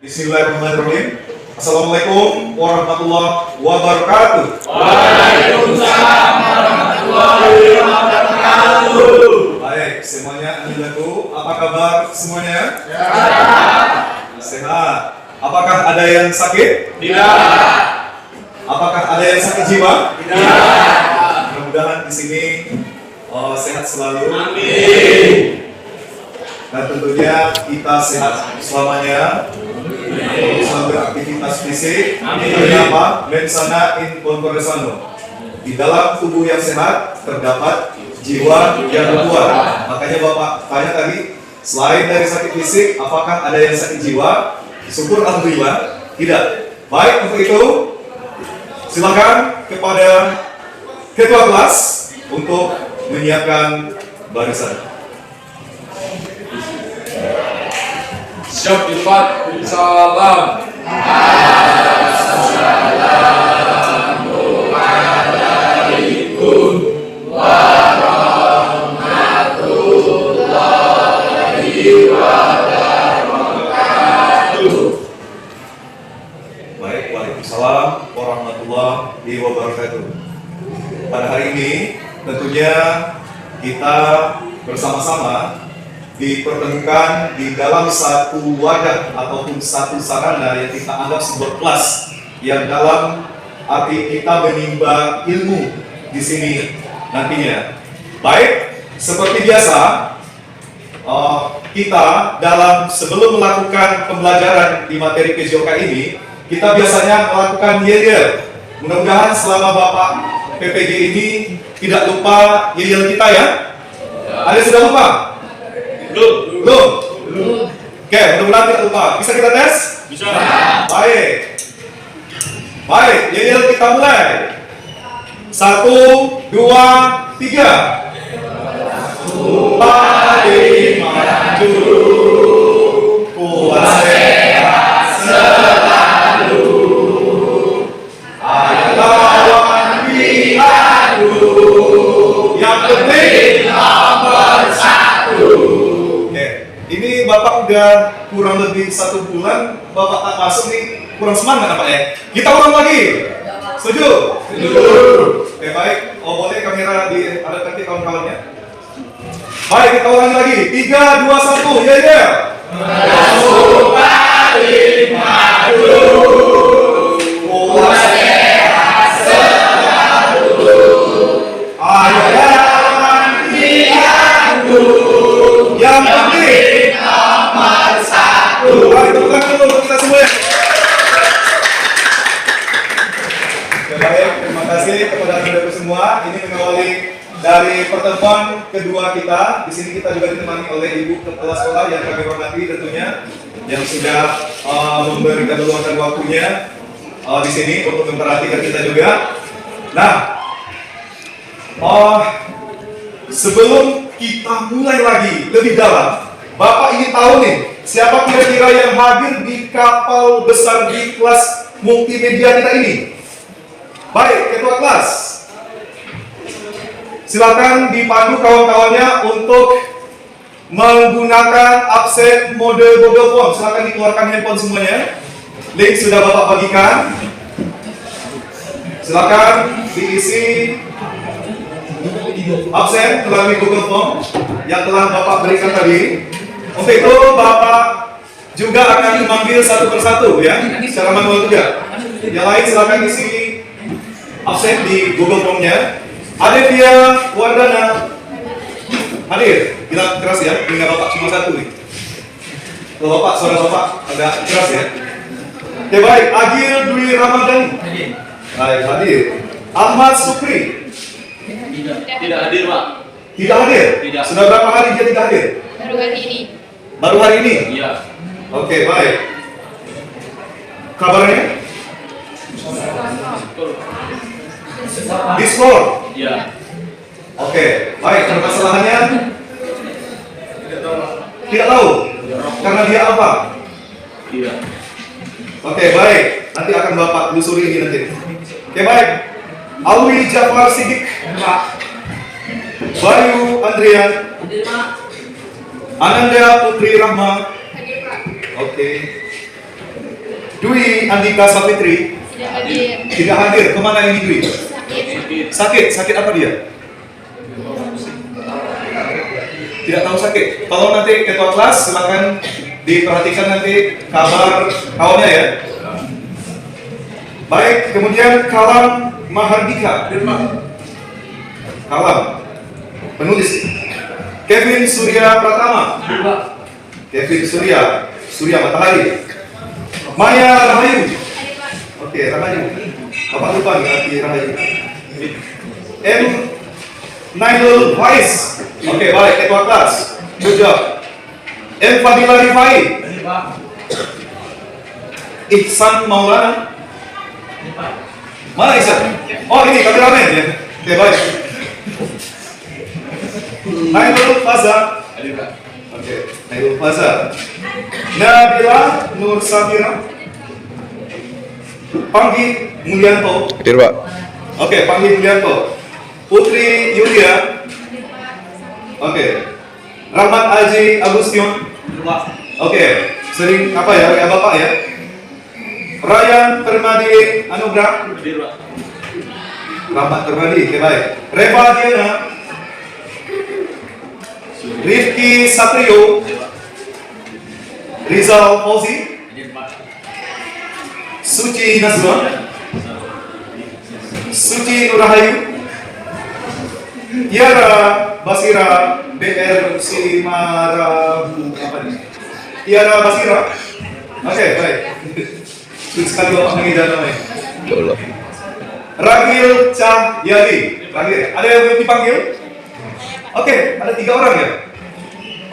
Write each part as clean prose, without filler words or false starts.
Bismillahirrahmanirrahim. Assalamualaikum warahmatullahi wabarakatuh. Waalaikumsalam warahmatullahi wabarakatuh. Baik, semuanya anilaku. Apa kabar semuanya? Sehat. Apakah ada yang sakit? Tidak. Apakah ada yang sakit jiwa? Tidak. Mudah-mudahan di sini sehat selalu. Amin. Dan tentunya kita sehat selamanya. Selalu beraktivitas fisik. Amin. Kenapa? Mensana in corpore sano. Di dalam tubuh yang sehat terdapat jiwa yang kuat. Makanya Bapak tanya tadi, selain dari sakit fisik, apakah ada yang sakit jiwa? Syukur alhamdulillah, tidak. Baik, untuk itu silakan kepada ketua kelas untuk menyiapkan barisan. Siap Ifat. Salam. Assalamualaikum warahmatullahi wabarakatuh. Baik, waalaikumsalam warahmatullahi wabarakatuh. Pada hari ini tentunya kita bersama-sama dipertemukan di dalam satu wadah ataupun satu sarana yang kita anggap sebuah kelas yang dalam arti kita menimba ilmu di sini nantinya. Baik, seperti biasa kita dalam sebelum melakukan pembelajaran di materi PJOK ini, kita biasanya melakukan yel-yel. Mudah-mudahan selama Bapak PPG ini tidak lupa yel-yel kita ya. Ada sudah lupa? Belum. Oke, mudah-mudahan tidak lupa. Bisa kita tes? Bisa. Baik. Baik, yel-yel kita mulai. 1, 2, 3. Mari maju, kuat sehat selalu. Ayo lawan diadu, yang penting nomor 1. Ini Bapak udah kurang lebih 1 bulan Bapak tak masuk nih, kurang semangat apa ya? Kita ulang lagi. Setuju? Setuju. Oke, baik. Boleh kamera diadapkan ke kawan-kawannya. Baik, kita ulangi lagi. 3, 2, 1. Ya, ya. Mari maju, Kuat sehat selalu. Ayo lawan diadu, yang penting nomor 1. Baik, tepuk tangan dulu untuk kita semua ya. Oke, baik, terima kasih kepada saudara semua. Ini mengawali dari pertemuan kedua kita. Di sini kita juga ditemani oleh Ibu Kepala Sekolah yang kami hormati tentunya, yang sudah memberikan luangkan waktunya di sini untuk memperhatikan kita juga. Nah, sebelum kita mulai lagi lebih dalam, Bapak ingin tahu nih, siapa kira-kira yang hadir di kapal besar di kelas multimedia kita ini? Baik, ketua kelas. Silakan dipandu kawan-kawannya untuk menggunakan absen mode Google Form. Silakan dikeluarkan handphone semuanya. Link sudah Bapak bagikan. Silakan diisi absen melalui Google Form yang telah Bapak berikan tadi. Untuk itu Bapak juga akan memanggil satu persatu ya, secara manual juga. Yang lain silakan isi absen di Google Form-nya. Aditya Wardana hadir. Bilang keras ya, tinggal Bapak cuma satu nih. Kalau Bapak, suara Bapak agak keras ya. Oke, baik. Agil Dwi Ramadhani baik, hadir. Ahmad Sukri Tidak hadir, Pak. tidak hadir. Tidak. Sudah berapa hari dia tidak hadir? Baru hari ini. Baru hari ini? Iya. Oke, baik. Kabarnya? Discord. Iya. Oke, baik. Permasalahannya? Tidak tahu. Karena dia apa? Iya. Oke, baik. Nanti akan Bapak telusuri ini nanti. Oke, baik. Alwi Jafar Sidik. Bayu Andrian. Ananda Putri Rahma. Hadir, Pak. Oke. Dwi Andika Sapitri Tidak hadir. tidak hadir. Kemana ini Dwi? Sakit. Sakit apa dia? Tidak tahu sakit. Kalau nanti ketua kelas silakan diperhatikan nanti kabar kawannya ya. Baik, kemudian Kalam Mahardika. Kalam penulis. Kevin Surya Pratama. Kevin Surya Matahari. Maya Rahayu. Oke, Rahayu. Bapak lupa nih arti Rahayu. M. Nailul Faiz. Oke, baik, ketua kelas. Good job. M. Fadila Rifai. Ihsan Maulana. Mana Ihsan? Oh, ini kameramen ya. Oke, baik. Nailul Faza. Oke, Nailul Faza. Nabila Nur Safira. Panggi Mulyanto. Hadir, Pak. Oke, Panggi Mulyanto. Putri Yulia. Oke. Rahmat Aji Agustion. Oke. Sering apa ya? Ya Bapak ya. Ryan Permadi Anugrah. Hadir, Pak. Rahmat Permadi. Oke, baik. Reva Diana. Rifki Satrio. Rizal Fauzi. Hadir, Pak. Suci Nazwa. Suci Nurahayu. Tiara Basira BR Simarabu apa nih? Tiara Basira. Oke, baik. Sulit sekali Bapak mengidam namanya. Tolong. Ragil Cahyadi. Ragil. Ada yang belum dipanggil? Oke, ada 3 orang ya.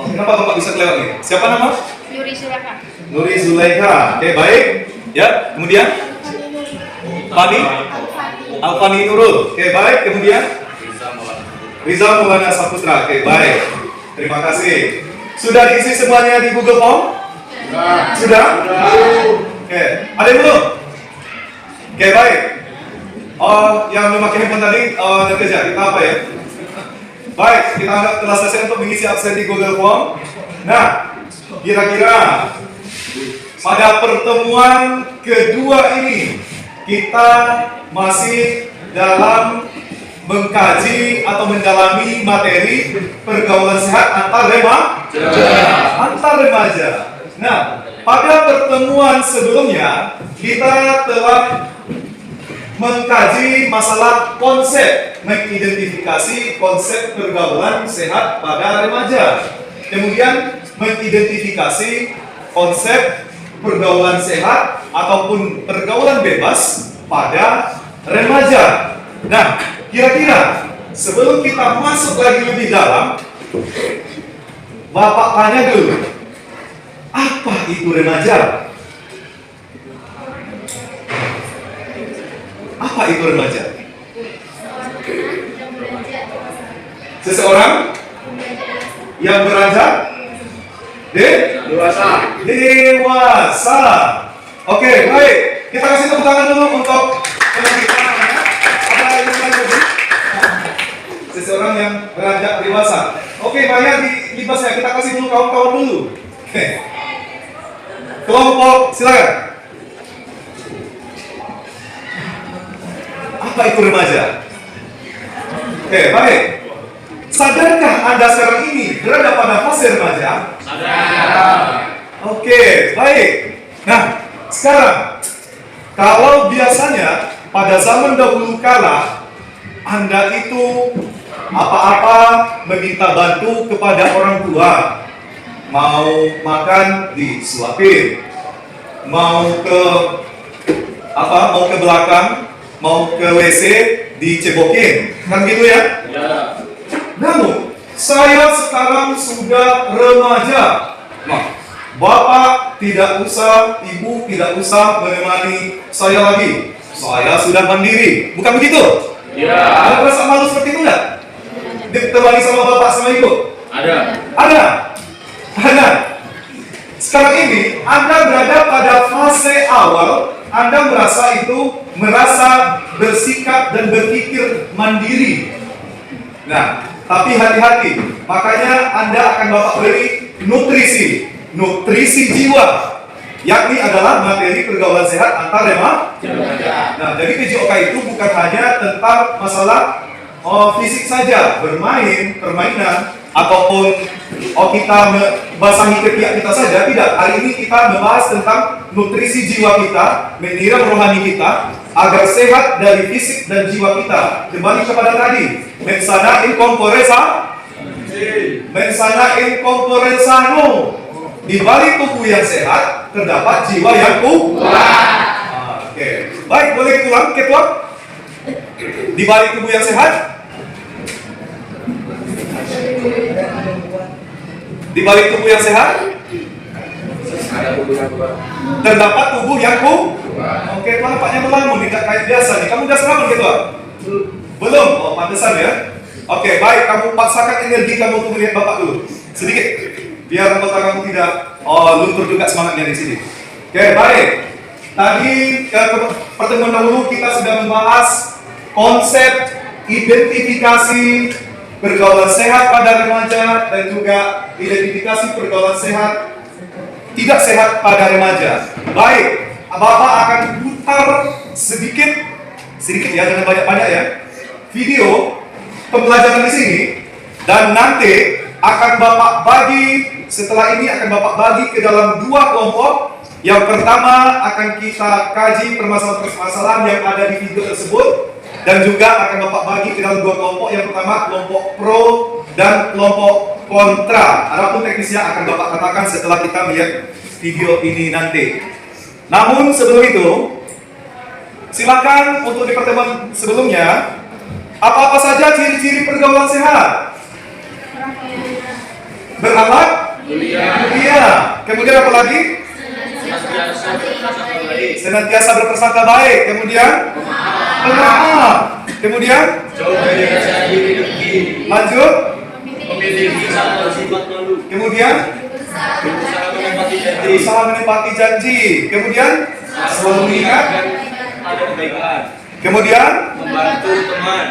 Oh, kenapa Bapak bisa kelewat nih? Siapa nama? Yuri silakan. Nuri Zulaikha. Oke, baik. Ya, kemudian Fani Alfani Nurul. Oke, baik. Kemudian Rizal Maulana Saputra. Oke, baik. Terima kasih. Sudah diisi semuanya di Google Form? Sudah? Oke, ada yang belum? Oke, baik. Oh, yang memakai handphone tadi, nanti aja. Kita apa ya? Baik, kita anggap telah selesai untuk mengisi absen di Google Form. Nah, kira-kira pada pertemuan kedua ini kita masih dalam mengkaji atau mendalami materi pergaulan sehat antar remaja. Nah, pada pertemuan sebelumnya kita telah mengkaji masalah konsep, mengidentifikasi konsep pergaulan sehat pada remaja. Kemudian mengidentifikasi konsep pergaulan sehat ataupun pergaulan bebas pada remaja. Nah, kira-kira sebelum kita masuk lagi lebih dalam, Bapak tanya dulu, apa itu remaja? Apa itu remaja? Seseorang yang beranjak dewasa. Oke, baik. Kita kasih tepuk tangan dulu untuk seseorang yang beranjak dewasa. Oke, banyak di libasnya. Kita kasih dulu kawan-kawan dulu. Oke. Kelompok, silakan. Apa itu remaja? Oke, baik. Sadarkah Anda sekarang ini berada pada fase remaja? Sadar. Oke, baik. Nah, sekarang kalau biasanya pada zaman dahulu kala Anda itu apa-apa meminta bantu kepada orang tua, mau makan disuapin, mau ke belakang, mau ke WC dicebokin, kan gitu ya? Ya. Namun, saya sekarang sudah remaja. Nah, Bapak tidak usah, Ibu tidak usah menemani saya lagi. Saya sudah mandiri. Bukan begitu? Ya. Ada perasaan malu seperti itu enggak? Ditemani sama Bapak sama Ibu? Ada. Ada. Ada. Sekarang ini, Anda berada pada fase awal. Anda merasa bersikap dan berpikir mandiri. Nah, tapi hati-hati. Makanya Anda akan Bapak beri nutrisi jiwa. yakni adalah materi pergaulan sehat antar remaja. Nah, jadi PJOK itu bukan hanya tentang masalah fisik saja, bermain, permainan, ataupun kita membasahi ketiak kita saja. Tidak, hari ini kita membahas tentang nutrisi jiwa kita, mineral rohani kita, agar sehat dari fisik dan jiwa kita. Kembali kepada tadi, mensana in corpore sano. Di balik tubuh yang sehat terdapat jiwa yang kuat. Oke. Baik, boleh ulang ketua. Di balik tubuh yang sehat, di balik tubuh yang sehat terdapat tubuh yang kuat. Oke, nampaknya melamun, tidak kayak biasa nih. Kamu udah selamat ketua? Belum? Oh, pantesan ya. Oke, baik. Kamu paksakan energi kamu untuk melihat bapak dulu. Sedikit. Biar anggota kamu tidak luntur juga semangatnya di sini. Oke, baik. Tadi pertemuan dahulu kita sudah membahas konsep identifikasi pergaulan sehat pada remaja dan juga identifikasi pergaulan sehat tidak sehat pada remaja. Baik, Bapak akan putar sedikit ya, jangan banyak-banyak ya, video pembelajaran di sini, dan nanti akan Bapak bagi. Setelah ini akan Bapak bagi ke dalam 2 kelompok. Yang pertama akan kita kaji permasalahan-permasalahan yang ada di video tersebut, dan juga akan Bapak bagi ke dalam 2 kelompok. Yang pertama kelompok pro dan kelompok kontra. Adapun teknisnya akan Bapak katakan setelah kita melihat video ini nanti. Namun sebelum itu, silakan untuk di pertemuan sebelumnya, apa-apa saja ciri-ciri pergaulan sehat? Berakhlak? Iya. Kemudian apa lagi? Senantiasa berprasangka baik. Kemudian? Pemaaf. Kemudian? Lanjut. Kemudian? Berusaha menepati janji. Kemudian? Selalu mengingat. Kemudian? Membantu teman.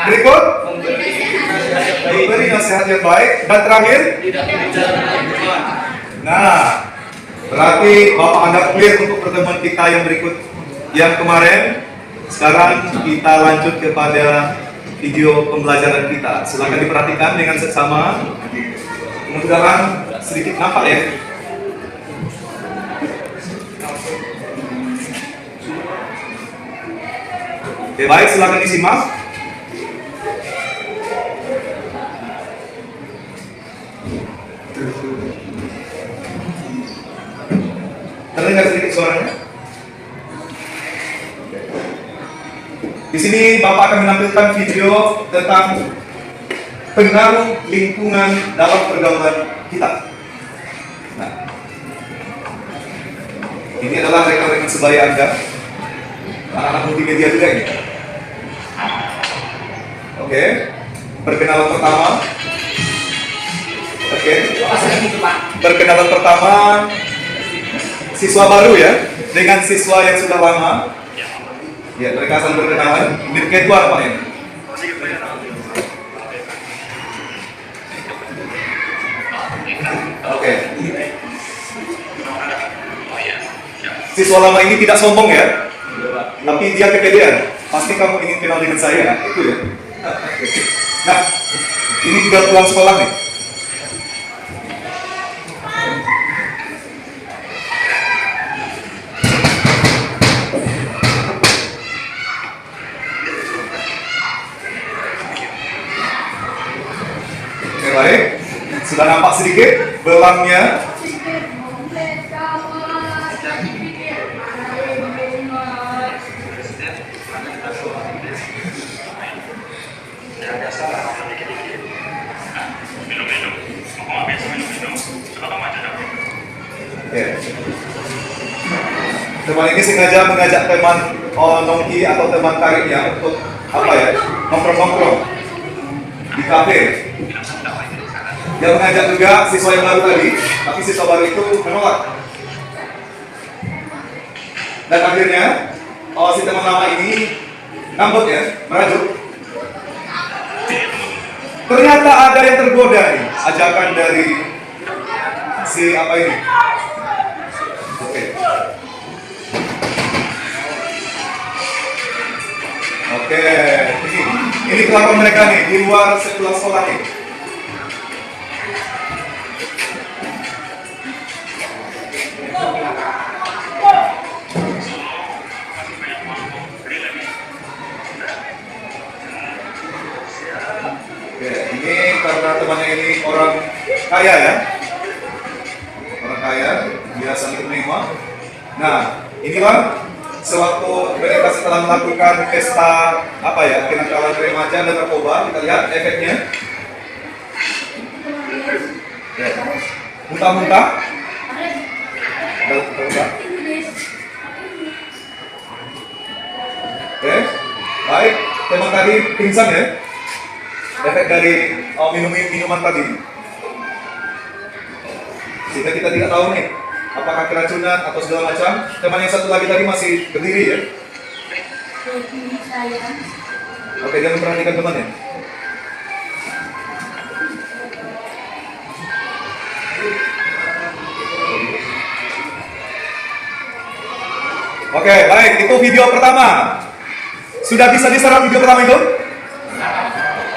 Berikut? Memberi nasihat yang baik. Dan terakhir? Tidak berbicara dengan teman. Nah, berarti Bapak anggap clear untuk pertemuan kita yang berikut yang kemarin. Sekarang kita lanjut kepada video pembelajaran kita. Silakan diperhatikan dengan seksama. Mudah-mudahan sedikit nampak ya. Oke, baik, silakan disimak. Terdengar sedikit suaranya? Di sini Bapak akan menampilkan video tentang pengaruh lingkungan dalam pergaulan kita. Nah, ini adalah rekan-rekan sebaya Anda, anak-anak multimedia juga ini. Oke, perkenalan pertama. Oke, perkenalan pertama siswa baru ya, dengan siswa yang sudah lama. Ya, mereka akan berkenalan. Ini kedua apa ini? Oke. Siswa lama ini tidak sombong ya, tapi dia kepedean. Pasti kamu ingin kenal dengan saya, itu ya. Nah, ini juga pulang sekolah nih. Oke, baik. Sudah nampak sedikit belangnya. Teman ini sengaja mengajak teman nongki atau teman karibnya untuk apa ya, nongkrong-nongkrong di kafe. Dia mengajak juga siswa yang baru tadi, tapi siswa baru itu menolak. Dan akhirnya si teman lama ini ngambek ya, merajuk. Ternyata ada yang tergoda nih, ajakan dari si apa ini. Oke. kelakuan mereka nih di luar sekolah nih. Oke, ini karena temannya ini orang kaya ya. Orang kaya, biasa menerima. Nah, inilah sewaktu mereka setelah melakukan pesta apa ya, kenakalan remaja dan narkoba, kita lihat efeknya. Ya. Muntah-muntah. Muntah-muntah. Oke, baik. Teman tadi pingsan ya. Efek dari minuman tadi. Sehingga kita tidak tahu nih, apakah keracunan atau segala macam. Teman yang satu lagi tadi masih berdiri ya. Oke, jangan perhatikan temannya. Oke, baik. Itu video pertama. Sudah bisa diserap video pertama itu?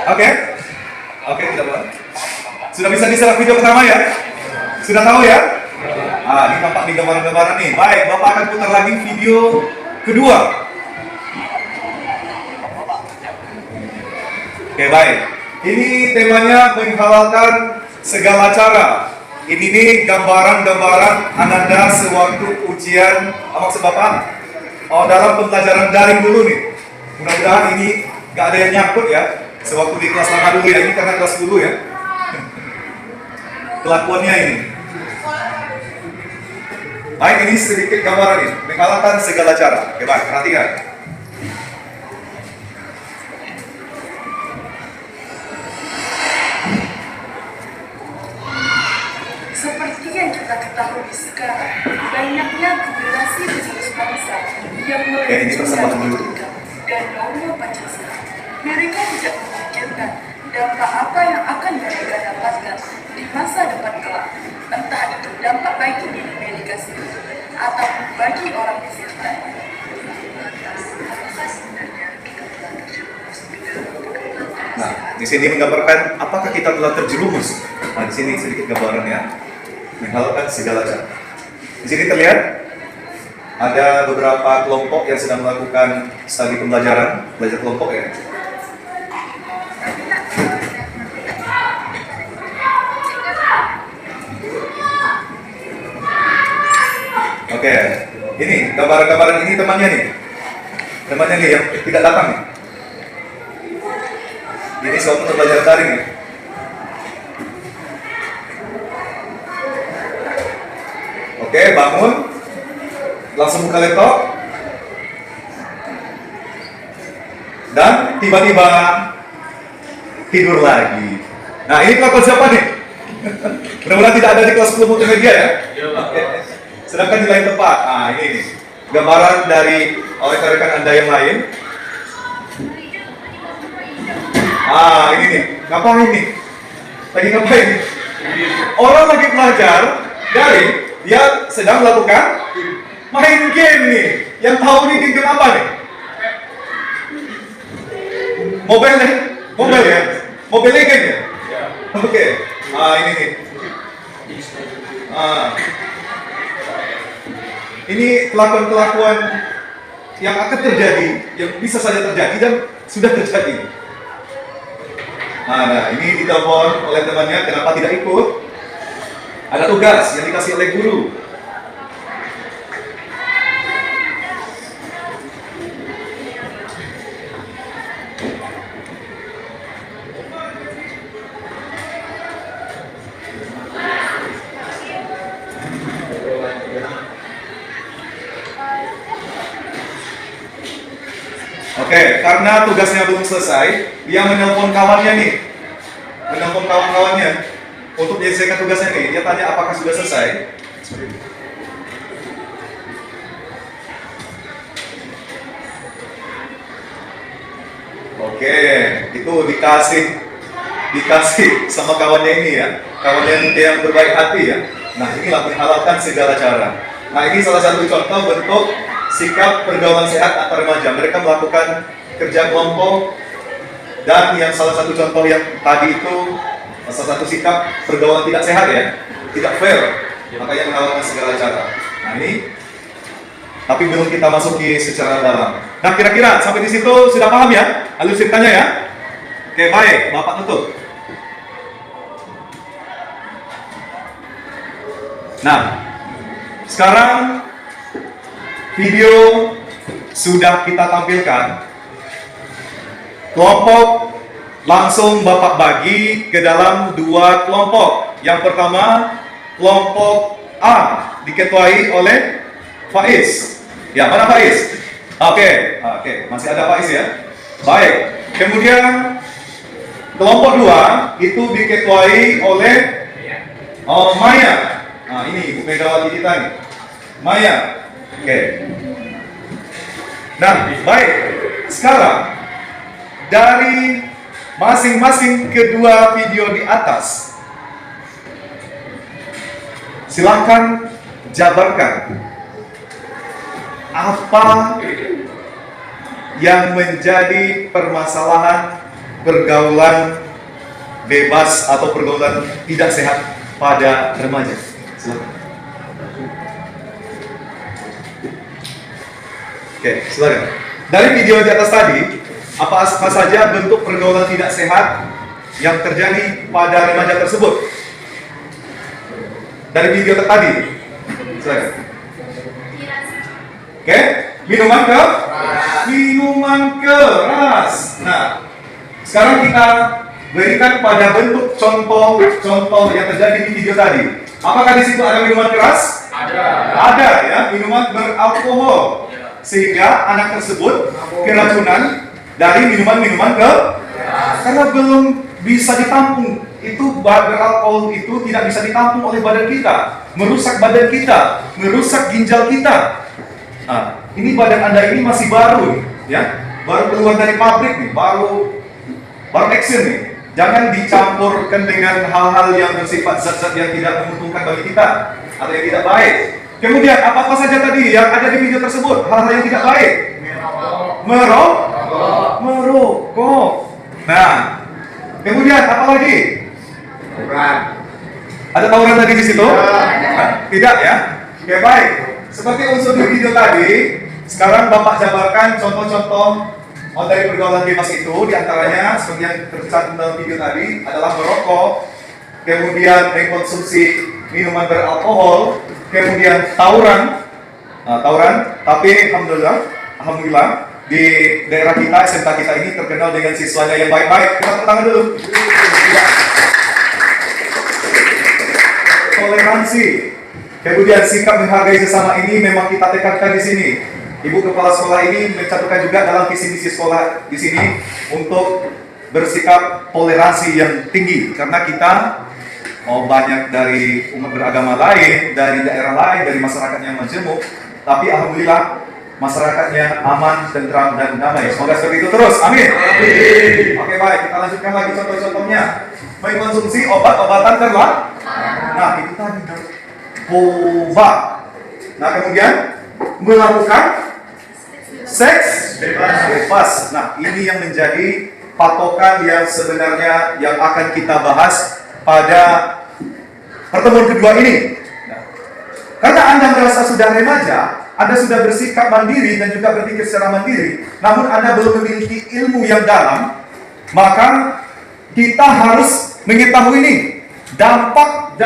Oke. Oke, tidak apa. Sudah bisa diserap video pertama ya? Sudah tahu ya? Ini tampak di gambaran-gambaran nih. Baik, Bapak akan putar lagi video kedua. Oke, baik. Ini temanya menghalalkan segala cara. Ini nih gambaran-gambaran ananda sewaktu ujian maksud Bapak dalam pembelajaran daring dulu nih. Mudah-mudahan ini gak ada yang nyangkut ya. Sewaktu di kelas lama dulu ya, ini karena kelas dulu ya. Kelakuannya ini. Baik, ini sedikit gambaran nih, mengalahkan segala cara. Oke, baik, perhatikan. Seperti yang kita ketahui sekarang, banyaknya generasi penerus bangsa yang ini persembahan dulu. dan norma Pancasila. Mereka tidak memikirkan dampak apa yang akan mereka dapatkan di masa depan kelak, entah itu dampak bagi diri mereka sendiri atau bagi orang di sekitarnya. Nah, di sini menggambarkan apakah kita telah terjerumus. Nah, di sini sedikit gambaran ya, menghalalkan segala cara. Di sini terlihat ada beberapa kelompok yang sedang melakukan studi pembelajaran, belajar kelompok ya. Oke, ini gambaran-gambaran ini temannya nih yang tidak datang nih. Ini suatu pembelajaran daring nih. Oke, bangun, langsung buka laptop, dan tiba-tiba tidur lagi. Nah, ini kelakuan siapa nih? Mudah-mudahan tidak ada di kelas 10 multimedia ya. Oke. Sedangkan di lain tempat. Nah, ini nih, gambaran dari rekan-rekan Anda yang lain. Ini nih, ngapain nih? Lagi ngapain? Orang lagi belajar dari dia sedang melakukan main game nih. Yang tahu nih game apa nih? Mobile ya? Mobile Legends ya? Oke. Ini nih. Ini kelakuan-kelakuan yang akan terjadi, yang bisa saja terjadi dan sudah terjadi. Nah, ini ditelepon oleh temannya, kenapa tidak ikut? Ada tugas yang dikasih oleh guru. Oke, karena tugasnya belum selesai, dia menelpon kawannya nih. Menelpon kawan-kawannya untuk menyelesaikan tugasnya nih. Dia tanya apakah sudah selesai. Oke, itu dikasih sama kawannya ini ya. Kawannya yang berbaik hati ya. Nah, inilah menghalalkan segala cara. Nah, ini salah satu contoh bentuk sikap pergaulan sehat antar remaja. Mereka melakukan kerja kelompok Dan yang salah satu contoh yang tadi itu, salah satu sikap pergaulan tidak sehat ya, tidak fair, makanya menawarkan segala cara. Nah ini, tapi belum kita masuki secara dalam. Nah kira-kira sampai di situ sudah paham ya alur ceritanya ya? Oke baik, Bapak tutup. Nah, sekarang video sudah kita tampilkan. Kelompok langsung Bapak bagi ke dalam dua kelompok. Yang pertama, kelompok A diketuai oleh Faiz. Ya, mana Faiz? Oke, masih ada Faiz ya. Baik. Kemudian kelompok 2 itu diketuai oleh Maya. Nah, ini Ibu Megawati kita nih. Maya. Oke. Nah, baik. Sekarang dari masing-masing kedua video di atas, silakan jabarkan apa yang menjadi permasalahan pergaulan bebas atau pergaulan tidak sehat pada remaja. Silakan. Oke, silakan. Dari video di atas tadi, apa saja bentuk pergaulan tidak sehat yang terjadi pada remaja tersebut? Dari video tadi, silakan. Oke, minuman keras. Nah, sekarang kita berikan pada bentuk contoh yang terjadi di video tadi. Apakah di situ ada minuman keras? Ada ya, minuman beralkohol. Sehingga anak tersebut keracunan dari minuman-minuman karena belum bisa ditampung. Itu beralkohol itu tidak bisa ditampung oleh badan kita, merusak badan kita, merusak ginjal kita. Nah, ini badan Anda ini masih baru ya, baru keluar dari pabrik nih, baru action nih. Jangan dicampurkan dengan hal-hal yang bersifat zat-zat yang tidak menguntungkan bagi kita atau yang tidak baik. Kemudian apa saja tadi yang ada di video tersebut? Hal-hal yang tidak baik. Merokok. Nah, kemudian apa lagi? Ada tawuran tadi di situ? Tidak ya? Oke baik. Seperti unsur di video tadi, sekarang Bapak jabarkan contoh-contoh dari pergaulan bebas itu. Diantaranya seperti yang tercantum dalam video tadi adalah merokok, kemudian mengkonsumsi minuman beralkohol, kemudian tawuran. Tapi alhamdulillah di daerah kita, SMK kita ini terkenal dengan siswanya yang baik-baik. Kita tepuk tangan dulu. Toleransi, kemudian sikap menghargai sesama ini memang kita tekankan di sini. Ibu kepala sekolah ini mencantumkan juga dalam visi misi sekolah di sini untuk bersikap toleransi yang tinggi, karena kita banyak dari umat beragama lain, dari daerah lain, dari masyarakat yang majemuk, tapi alhamdulillah masyarakatnya aman, tentram dan damai. Semoga seperti itu terus. Amin. Oke baik, kita lanjutkan lagi contoh-contohnya. Mengkonsumsi obat-obatan terlarang. Nah itu tadi narkoba. Nah kemudian melakukan seks bebas. Nah ini yang menjadi patokan yang sebenarnya yang akan kita bahas pada pertemuan kedua ini. Nah, karena Anda merasa sudah remaja, Anda sudah bersikap mandiri dan juga berpikir secara mandiri, namun Anda belum memiliki ilmu yang dalam, maka kita harus mengetahui ini dampak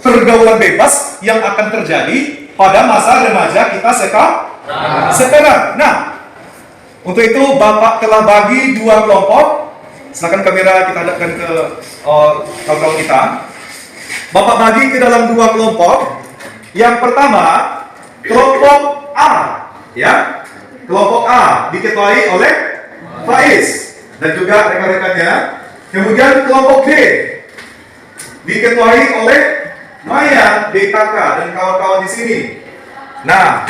pergaulan bebas yang akan terjadi pada masa remaja kita sekarang. Nah, untuk itu Bapak telah bagi dua kelompok. Silakan kamera kita hadapkan ke kawan-kawan kita. Bapak bagi ke dalam dua kelompok. Yang pertama, kelompok A, ya. Kelompok A diketuai oleh Faiz dan juga rekan-rekannya. Kemudian kelompok B diketuai oleh Maya, BKK dan kawan-kawan di sini. Nah,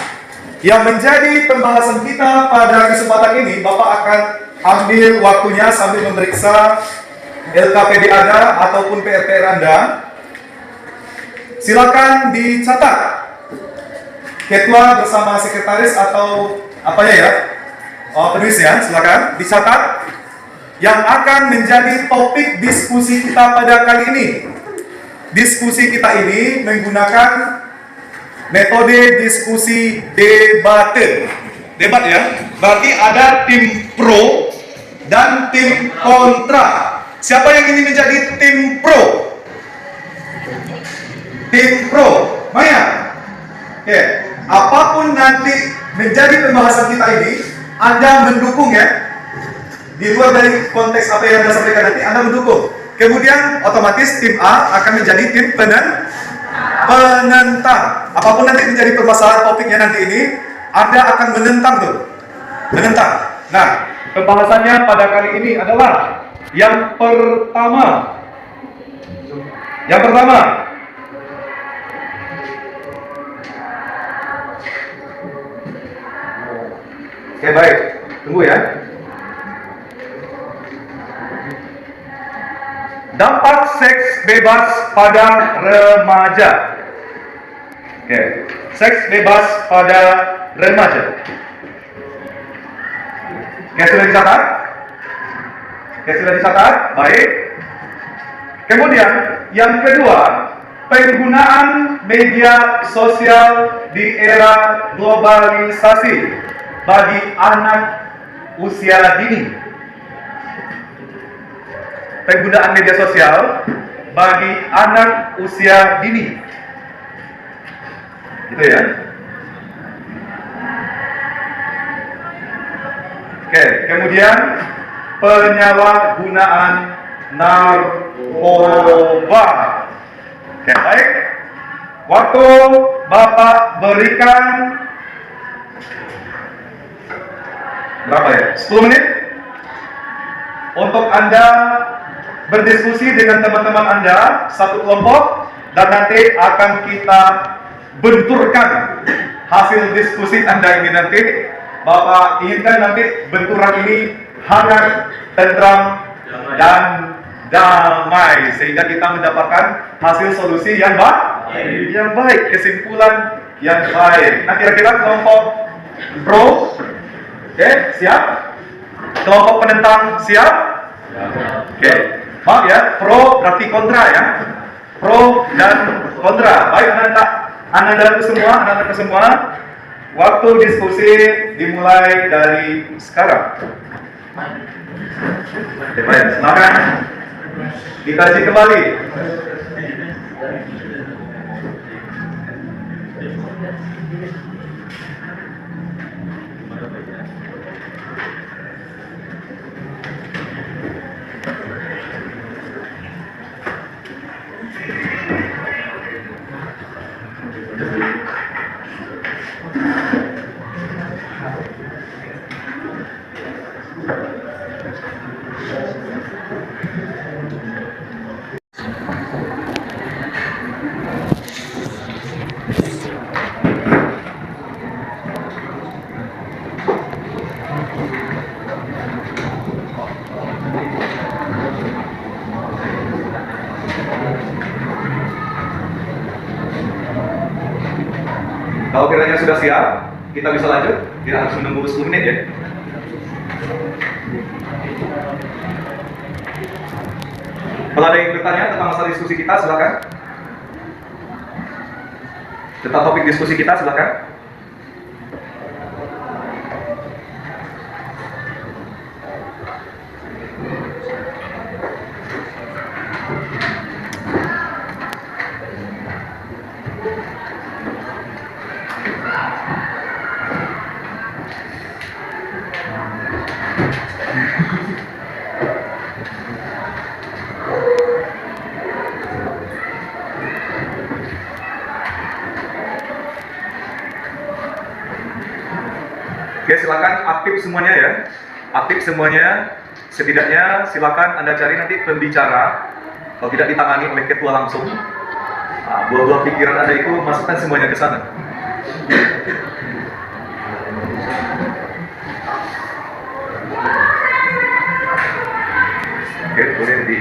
yang menjadi pembahasan kita pada kesempatan ini, Bapak akan ambil waktunya sambil memeriksa LKPD Anda ataupun PRPR Anda. Silakan dicatat. Ketua bersama sekretaris atau apanya ya? Penulis ya, silakan dicatat. yang akan menjadi topik diskusi kita pada kali ini. Diskusi kita ini menggunakan metode diskusi debate. Debat ya. Berarti ada tim pro dan tim kontra. Siapa yang ingin menjadi tim pro? Tim pro. Maya. Oke. Apapun nanti menjadi pembahasan kita ini, Anda mendukung ya. Di luar dari konteks apa yang Anda sampaikan nanti, Anda mendukung. Kemudian otomatis tim A akan menjadi tim penentang. Apapun nanti menjadi permasalahan topiknya nanti ini, Anda akan menentang tuh. Menentang. Nah, pembahasannya pada kali ini adalah yang pertama. Oke, baik. Tunggu ya. Dampak seks bebas pada remaja. Oke, seks bebas pada remaja. Oke, sudah dicatat? Baik. Kemudian, yang kedua, penggunaan media sosial di era globalisasi bagi anak usia dini. Penggunaan media sosial bagi anak usia dini. Gitu ya. Oke, kemudian penyalahgunaan narkoba. Oke, baik. Waktu Bapak berikan berapa ya? 10 menit untuk Anda berdiskusi dengan teman-teman Anda satu kelompok, dan nanti akan kita benturkan hasil diskusi Anda ini nanti. Bapak inginkan nanti benturan ini hangat, tentram, dan damai, sehingga kita mendapatkan hasil solusi yang baik, kesimpulan yang baik. Nah, kira-kira kelompok pro, oke, siap? Kelompok penentang siap? Oke, maaf ya, pro berarti kontra ya. Pro dan kontra. Baik, anak-anak semua. Waktu diskusi dimulai dari sekarang. Oke, baik, silakan dikaji kembali. Kalau kiranya sudah siap, kita bisa lanjut. Tidak harus menunggu 10 menit ya. Kalau ada yang bertanya tentang masalah diskusi kita, silakan. Tentang topik diskusi kita, silakan. Oke, silakan aktif semuanya ya. Aktif semuanya. Setidaknya silakan Anda cari nanti pembicara. Kalau tidak ditangani oleh ketua langsung, buah-buah pikiran Anda itu masukkan semuanya ke sana. Oke, boleh di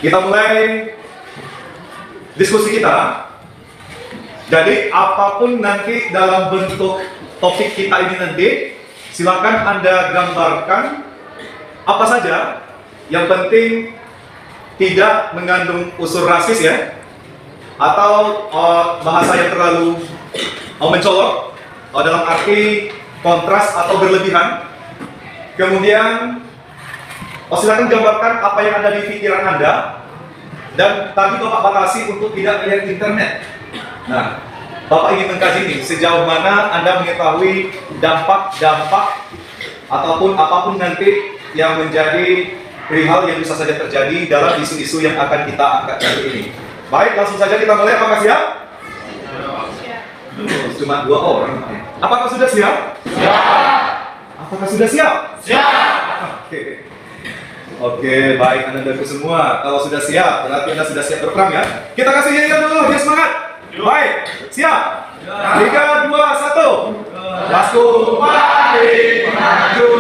Kita mulai diskusi kita. Jadi apapun nanti dalam bentuk topik kita ini nanti, silakan Anda gambarkan apa saja. Yang penting tidak mengandung unsur rasis ya, atau bahasa yang terlalu mencolok dalam arti kontras atau berlebihan. Kemudian silakan gambarkan apa yang ada di pikiran Anda, dan tadi Bapak batasi untuk tidak melihat internet. Nah, Bapak ingin mengkaji ini sejauh mana Anda mengetahui dampak-dampak ataupun apapun nanti yang menjadi perihal yang bisa saja terjadi dalam isu-isu yang akan kita angkat kali ini. Baik, langsung saja kita mulai. Apakah siap? Cuma 2 orang. Apakah sudah siap? Siap. Apakah sudah siap? Siap. Oke, baik Anda semua. Kalau sudah siap, berarti Anda sudah siap berperang ya. Kita kasih yel dulu, biar semangat. Baik, siap. 3, 2, 1. Lasku paling maju,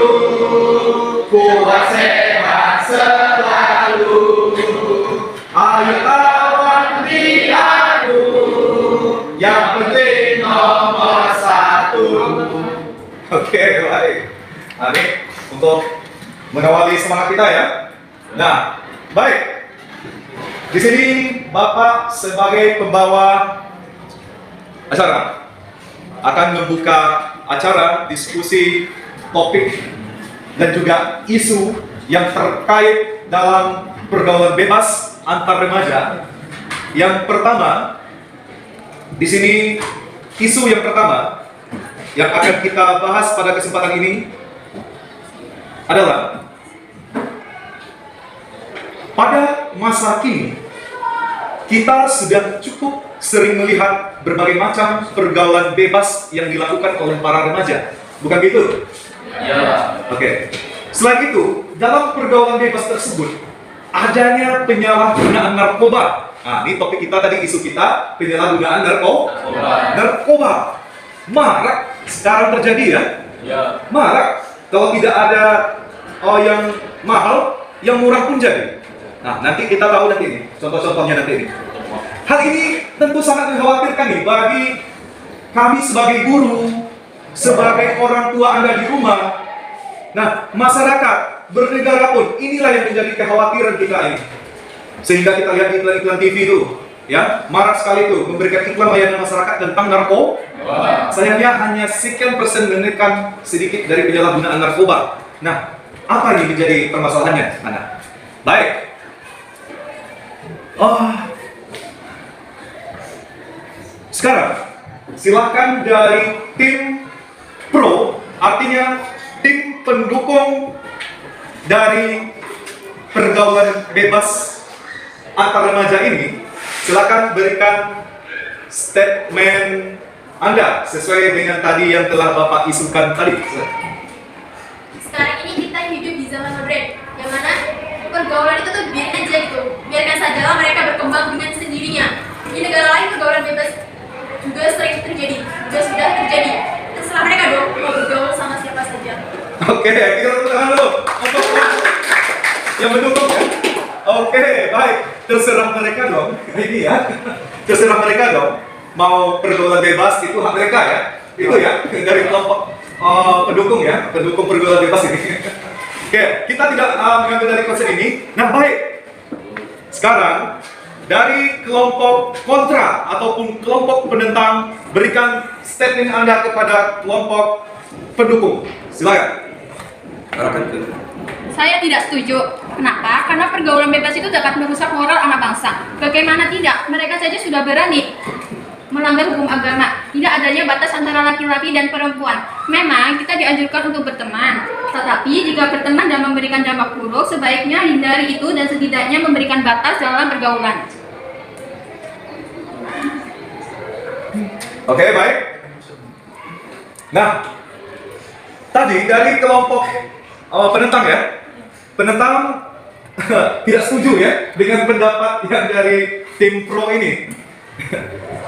kuat sehat selalu. Ayo lawan diadu, yang penting nomor 1. Oke, baik. Nah, ini untuk mengawali semangat kita ya. Nah, baik. Di sini Bapak sebagai pembawa acara akan membuka acara diskusi topik dan juga isu yang terkait dalam pergaulan bebas antar remaja. Yang pertama, di sini isu yang pertama yang akan kita bahas pada kesempatan ini adalah pada masa kini kita sudah cukup sering melihat berbagai macam pergaulan bebas yang dilakukan oleh para remaja. Bukan gitu? Ya. Oke. Selain itu, dalam pergaulan bebas tersebut adanya penyalahgunaan narkoba. Nah, ini topik kita tadi, isu kita, penyalahgunaan narkoba. Marak sekarang terjadi ya? Ya. Marak. Kalau tidak ada yang mahal, yang murah pun jadi. Nah, nanti kita tahu nanti ini, contoh-contohnya nanti ini. Hal ini tentu sangat mengkhawatirkan nih bagi kami sebagai guru, sebagai orang tua Anda di rumah. Nah, masyarakat, bernegara pun, inilah yang menjadi kekhawatiran kita ini. Sehingga kita lihat iklan-iklan TV itu, ya, marak sekali itu memberikan iklan layanan masyarakat tentang narkoba. Sayangnya hanya sekian persen menekan sedikit dari penyalahgunaan narkoba. Nah, apa ini menjadi permasalahannya, Anda? Baik. Sekarang, silakan dari tim pro, artinya tim pendukung dari pergaulan bebas antar remaja ini, silakan berikan statement Anda sesuai dengan tadi yang telah Bapak isukan tadi. Sekarang ini kita hidup di zaman modern, yang mana pergaulan itu tuh biarin aja gitu, biarkan sajalah mereka berkembang dengan sendirinya. Di negara lain pergaulan bebas juga sering terjadi, juga sudah terjadi. Terserah mereka dong mau bergaul sama siapa saja. Oke, kita tepuk tangan dulu untuk yang mendukung ya. Oke, baik. Terserah mereka dong. Ini ya, terserah mereka dong. Mau pergaulan bebas itu hak mereka ya. Itu ya dari kelompok pendukung ya, pendukung pergaulan bebas ini. Oke, kita tidak mengambil dari konsep ini. Nah, baik. Sekarang dari kelompok kontra ataupun kelompok penentang, berikan statement Anda kepada kelompok pendukung. Silakan. Saya tidak setuju. Kenapa? Karena pergaulan bebas itu dapat merusak moral anak bangsa. Bagaimana tidak? Mereka saja sudah berani melanggar hukum agama. Tidak adanya batas antara laki-laki dan perempuan. Memang kita dianjurkan untuk berteman, tetapi jika berteman dan memberikan dampak buruk, sebaiknya hindari itu dan setidaknya memberikan batas dalam pergaulan. Oke, baik. Nah, tadi dari kelompok penentang ya, penentang tidak setuju ya dengan pendapat yang dari tim pro ini.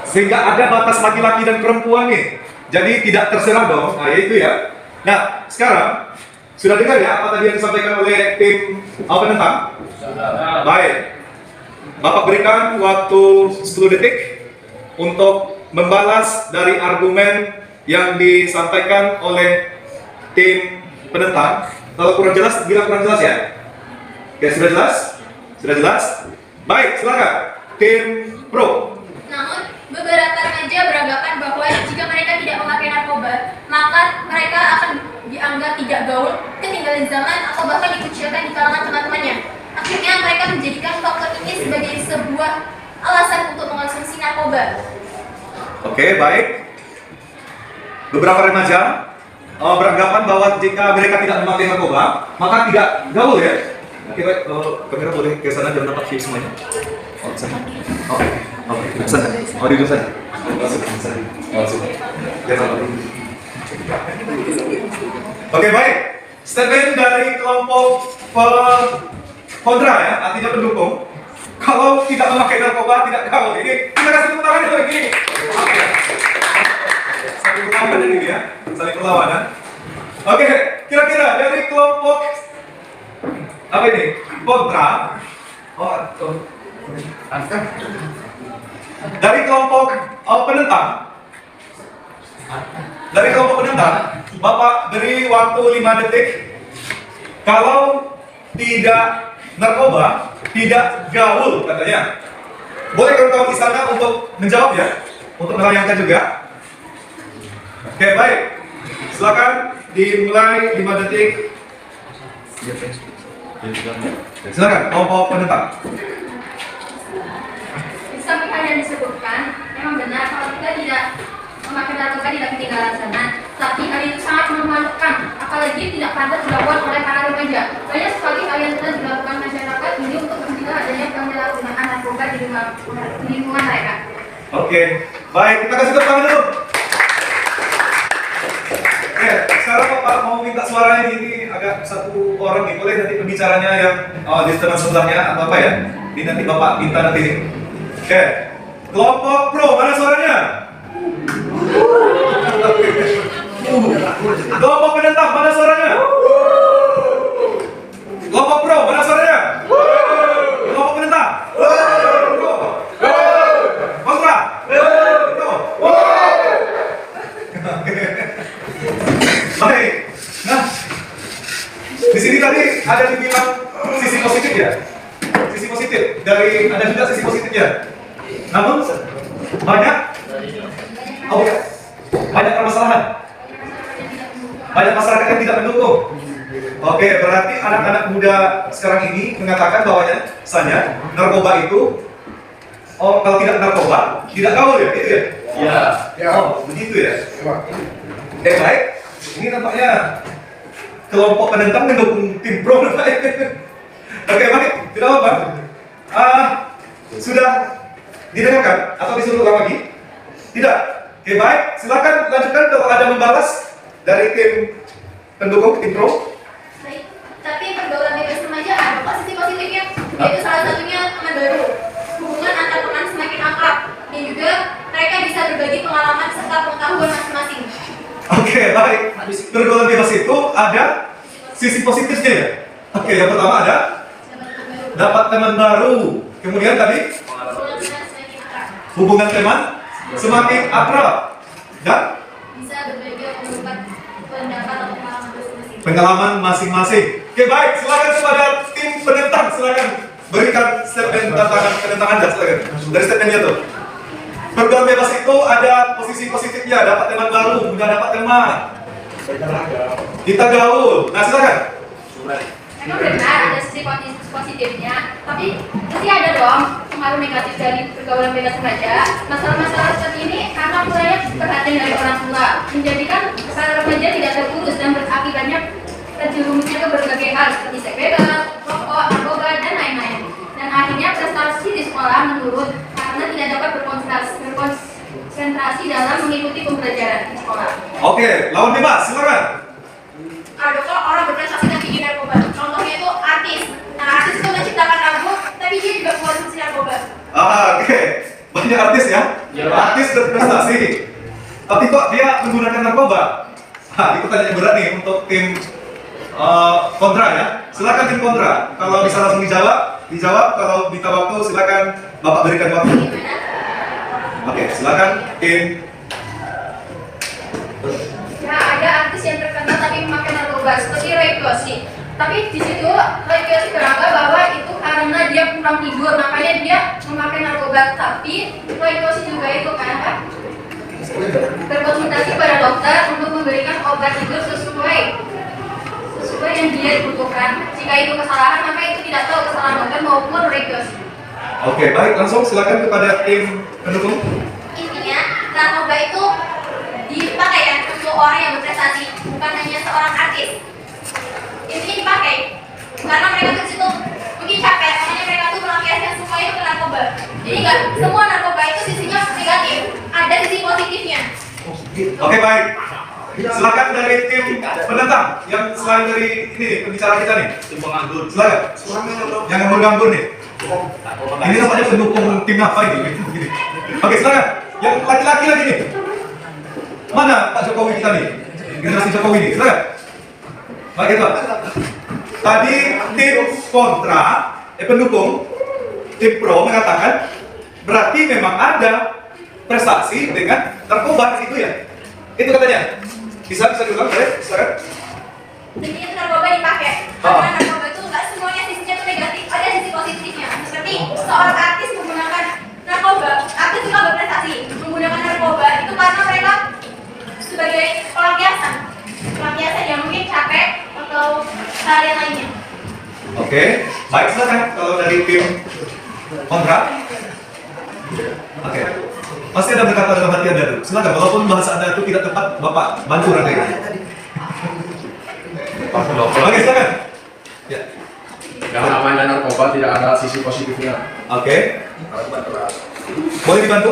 Sehingga ada batas laki-laki dan perempuan nih. Jadi tidak terserah dong. Nah, itu ya. Nah, sekarang sudah dengar ya apa tadi yang disampaikan oleh tim penentang? Baik. Bapak berikan waktu 10 detik untuk membalas dari argumen yang disampaikan oleh tim penentang. Kalau kurang jelas, bilang kurang jelas ya. Oke, sudah jelas? Sudah jelas? Baik, silakan. Tim pro. Namun, beberapa remaja beranggapan bahwa jika mereka tidak memakai narkoba, maka mereka akan dianggap tidak gaul, ketinggalan zaman, atau bahkan dikucilkan di kalangan teman-temannya. Akhirnya mereka menjadikan faktor ini sebagai sebuah alasan untuk mengonsumsi narkoba. Oke, baik. Beberapa remaja beranggapan bahwa jika mereka tidak memakai narkoba, maka tidak gaul ya. Oke, baik. Kamera boleh ke sana jangan dapat view semuanya. Oh, sana. Oke. Oke, sana. Oh, di sana. Oke, baik. Statement dari kelompok kontra ya, artinya pendukung. Kalau tidak memakai narkoba tidak gaul. Ini kita kasih tepuk tangan dulu ini. Oke. Saling perlawanan ini ya, saling perlawanan. Oke, kira-kira dari kelompok apa ini? Kontra. Dari kelompok penentang. Dari kelompok penentang, Bapak beri waktu 5 detik. Kalau tidak narkoba, tidak gaul katanya. Boleh kawan-kawan di sana untuk menjawab ya, untuk melayangkan juga. Oke, baik. Silakan dimulai 5 detik. Silakan kelompok penentang. Seperti yang disebutkan, memang benar kalau kita tidak memakai narkoba tidak ketinggalan zaman. Tapi hal itu sangat memalukan, apalagi tidak pantas dilakukan oleh para remaja. Banyak sekali hal yang telah dilakukan masyarakat ini untuk mencegah adanya penyalahgunaan narkoba di lingkungan mereka. Oke, baik. Kita kasih tepuk tangan dulu. Oke, sekarang Bapak mau minta suaranya ini agak satu orang nih, boleh nanti pembicaranya yang di teman sebelahnya atau apa ya? Ini nanti Bapak minta nanti nih. Oke, kelompok pro mana suaranya? Kelompok penentang mana suaranya? Kelompok pro mana suaranya? Kelompok penentang? Pro. Kontra? Pro. Baik. Nah, di sini tadi ada dibilang sisi positif ya. Sisi positif dari ada juga sisi positifnya. Namun banyak banyak permasalahan. Banyak masyarakat yang tidak mendukung. Oke, berarti anak-anak muda sekarang ini mengatakan bahwasanya narkoba itu kalau tidak narkoba tidak gaul ya, gitu ya? Ya. Oh, begitu ya. Baik. Ini nampaknya kelompok penentang mendukung tim pro. Oke, baik. Tidak apa-apa. Sudah didengarkan atau disuruh ulang lagi? Tidak. Oke, baik. Silakan lanjutkan kalau ada membalas dari tim pendukung tim pro. Baik, tapi pergaulan bebas remaja ada posisi positifnya, yaitu salah satunya teman baru. Hubungan antar teman semakin akrab, dan juga mereka bisa berbagi pengalaman serta pengetahuan masing-masing. Oke, baik. Pergaulan bebas itu ada sisi positifnya ya. Oke, yang pertama ada dapat teman baru. Kemudian tadi hubungan teman semakin akrab dan bisa berbagi pendapat atau pengalaman masing-masing. pengalaman masing-masing. Oke, baik. Silakan kepada tim penentang, silakan berikan statement penentang Anda, silakan. Dari statementnya tuh. Pergaulan bebas itu ada posisi positifnya, dapat teman baru, mudah dapat teman. Kita gaul. Nah, silakan. Memang benar ada sisi positifnya, tapi pasti ada dong pengaruh negatif dari pergaulan bebas remaja. Masalah-masalah seperti ini karena mulanya perhatian dari orang tua, menjadikan para remaja tidak terurus dan berakibatnya terjerumusnya ke berbagai hal seperti seks bebas, rokok, narkoba, dan lain-lain. Dan akhirnya prestasi di sekolah menurun karena tidak dapat berkonsentrasi dalam mengikuti pembelajaran di sekolah. Oke, lawan bebas, silakan. Ada kok orang berprestasi dan bikin narkoba. Contohnya itu artis. Nah, artis itu menciptakan lagu, tapi dia juga konsumsi narkoba. Oke. Banyak artis ya? Ya. Artis berprestasi. Tapi kok dia menggunakan narkoba? Itu tanya berat nih untuk tim kontra ya. Silakan tim kontra. Kalau bisa langsung dijawab, dijawab. Kalau minta waktu silakan Bapak berikan waktu. Oke, silakan tim. Ya, ada artis yang terkenal tapi memakai narkoba seperti Roy Kiyoshi. Tapi di situ Roy Kiyoshi beranggapan bahwa itu karena dia kurang tidur, makanya dia memakai narkoba. Tapi Roy Kiyoshi juga itu kan berkonsultasi pada dokter untuk memberikan obat tidur sesuai yang dia butuhkan. Jika itu kesalahan, maka itu tidak tahu kesalahan dokter maupun Roy Kiyoshi. Oke, baik, langsung silakan kepada tim pendukung. Intinya, narkoba itu dipakai ya untuk orang yang berprestasi, bukan hanya seorang artis. Intinya dipakai karena mereka tuh situ mungkin capek, makanya mereka tuh melampiaskan semua itu ke narkoba. Jadi nggak semua narkoba itu sisinya negatif, ada sisi positifnya. Oke, baik. Silakan dari tim penentang yang selain dari ini pembicara kita nih. Tim penganggur. Silakan. Yang nganggur nih. Ini namanya pendukung tim apa ini? Oke, silakan. Yang laki-laki lagi nih. Mana Pak Jokowi kita nih? Generasi Jokowi nih. Silakan. Baik itu. Tadi tim kontra, pendukung, tim pro mengatakan berarti memang ada prestasi dengan narkoba itu ya. Itu katanya. Bisa diulang, silakan. Jadi narkoba dipakai. Karena narkoba itu nggak semuanya sisinya itu negatif, ada sisi positifnya. Seperti seorang artis menggunakan narkoba, artis juga berprestasi menggunakan narkoba itu karena mereka sebagai pelampiasan yang mungkin capek atau hal yang lainnya. Oke, baik, silakan kalau dari tim kontra. Oke, pasti ada berkata dalam hati Anda tuh. Silakan, walaupun bahasa Anda itu tidak tepat, Bapak bantu nanti. Oke, silakan. Ya. Yang namanya narkoba tidak ada sisi positifnya. Oke. Boleh dibantu?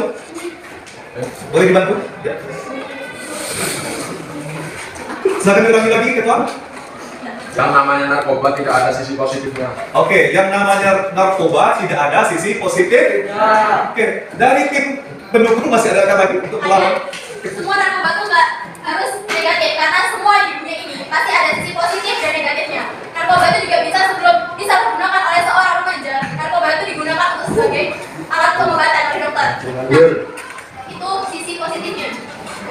Boleh dibantu? Ya. Silakan diulangi lagi, Ketua. Yang namanya narkoba tidak ada sisi positifnya. Oke, yang namanya narkoba tidak ada sisi positif. Oke, dari tim pendukung masih ada lagi untuk melawan. Semua narkoba itu nggak harus negatif karena semua di dunia ini pasti ada sisi positif dan negatifnya. Narkoba itu juga bisa digunakan oleh seorang remaja. Narkoba itu digunakan untuk sebagai alat pengobatan oleh dokter. Nah, itu sisi positifnya.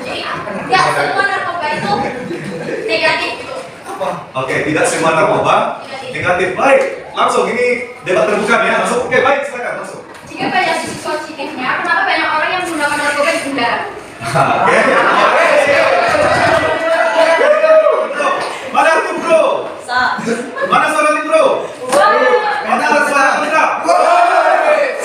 Jadi nggak semua narkoba itu negatif gitu. Oke, tidak semua narkoba negatif. Baik, langsung ini debat terbuka ya. Langsung. Oke, baik, silakan langsung. Jika banyak sisi positifnya, kenapa banyak orang yang menggunakan narkoba di udara? Oke. Mana tim bro? Mana suara tim bro? Mana suara kontra?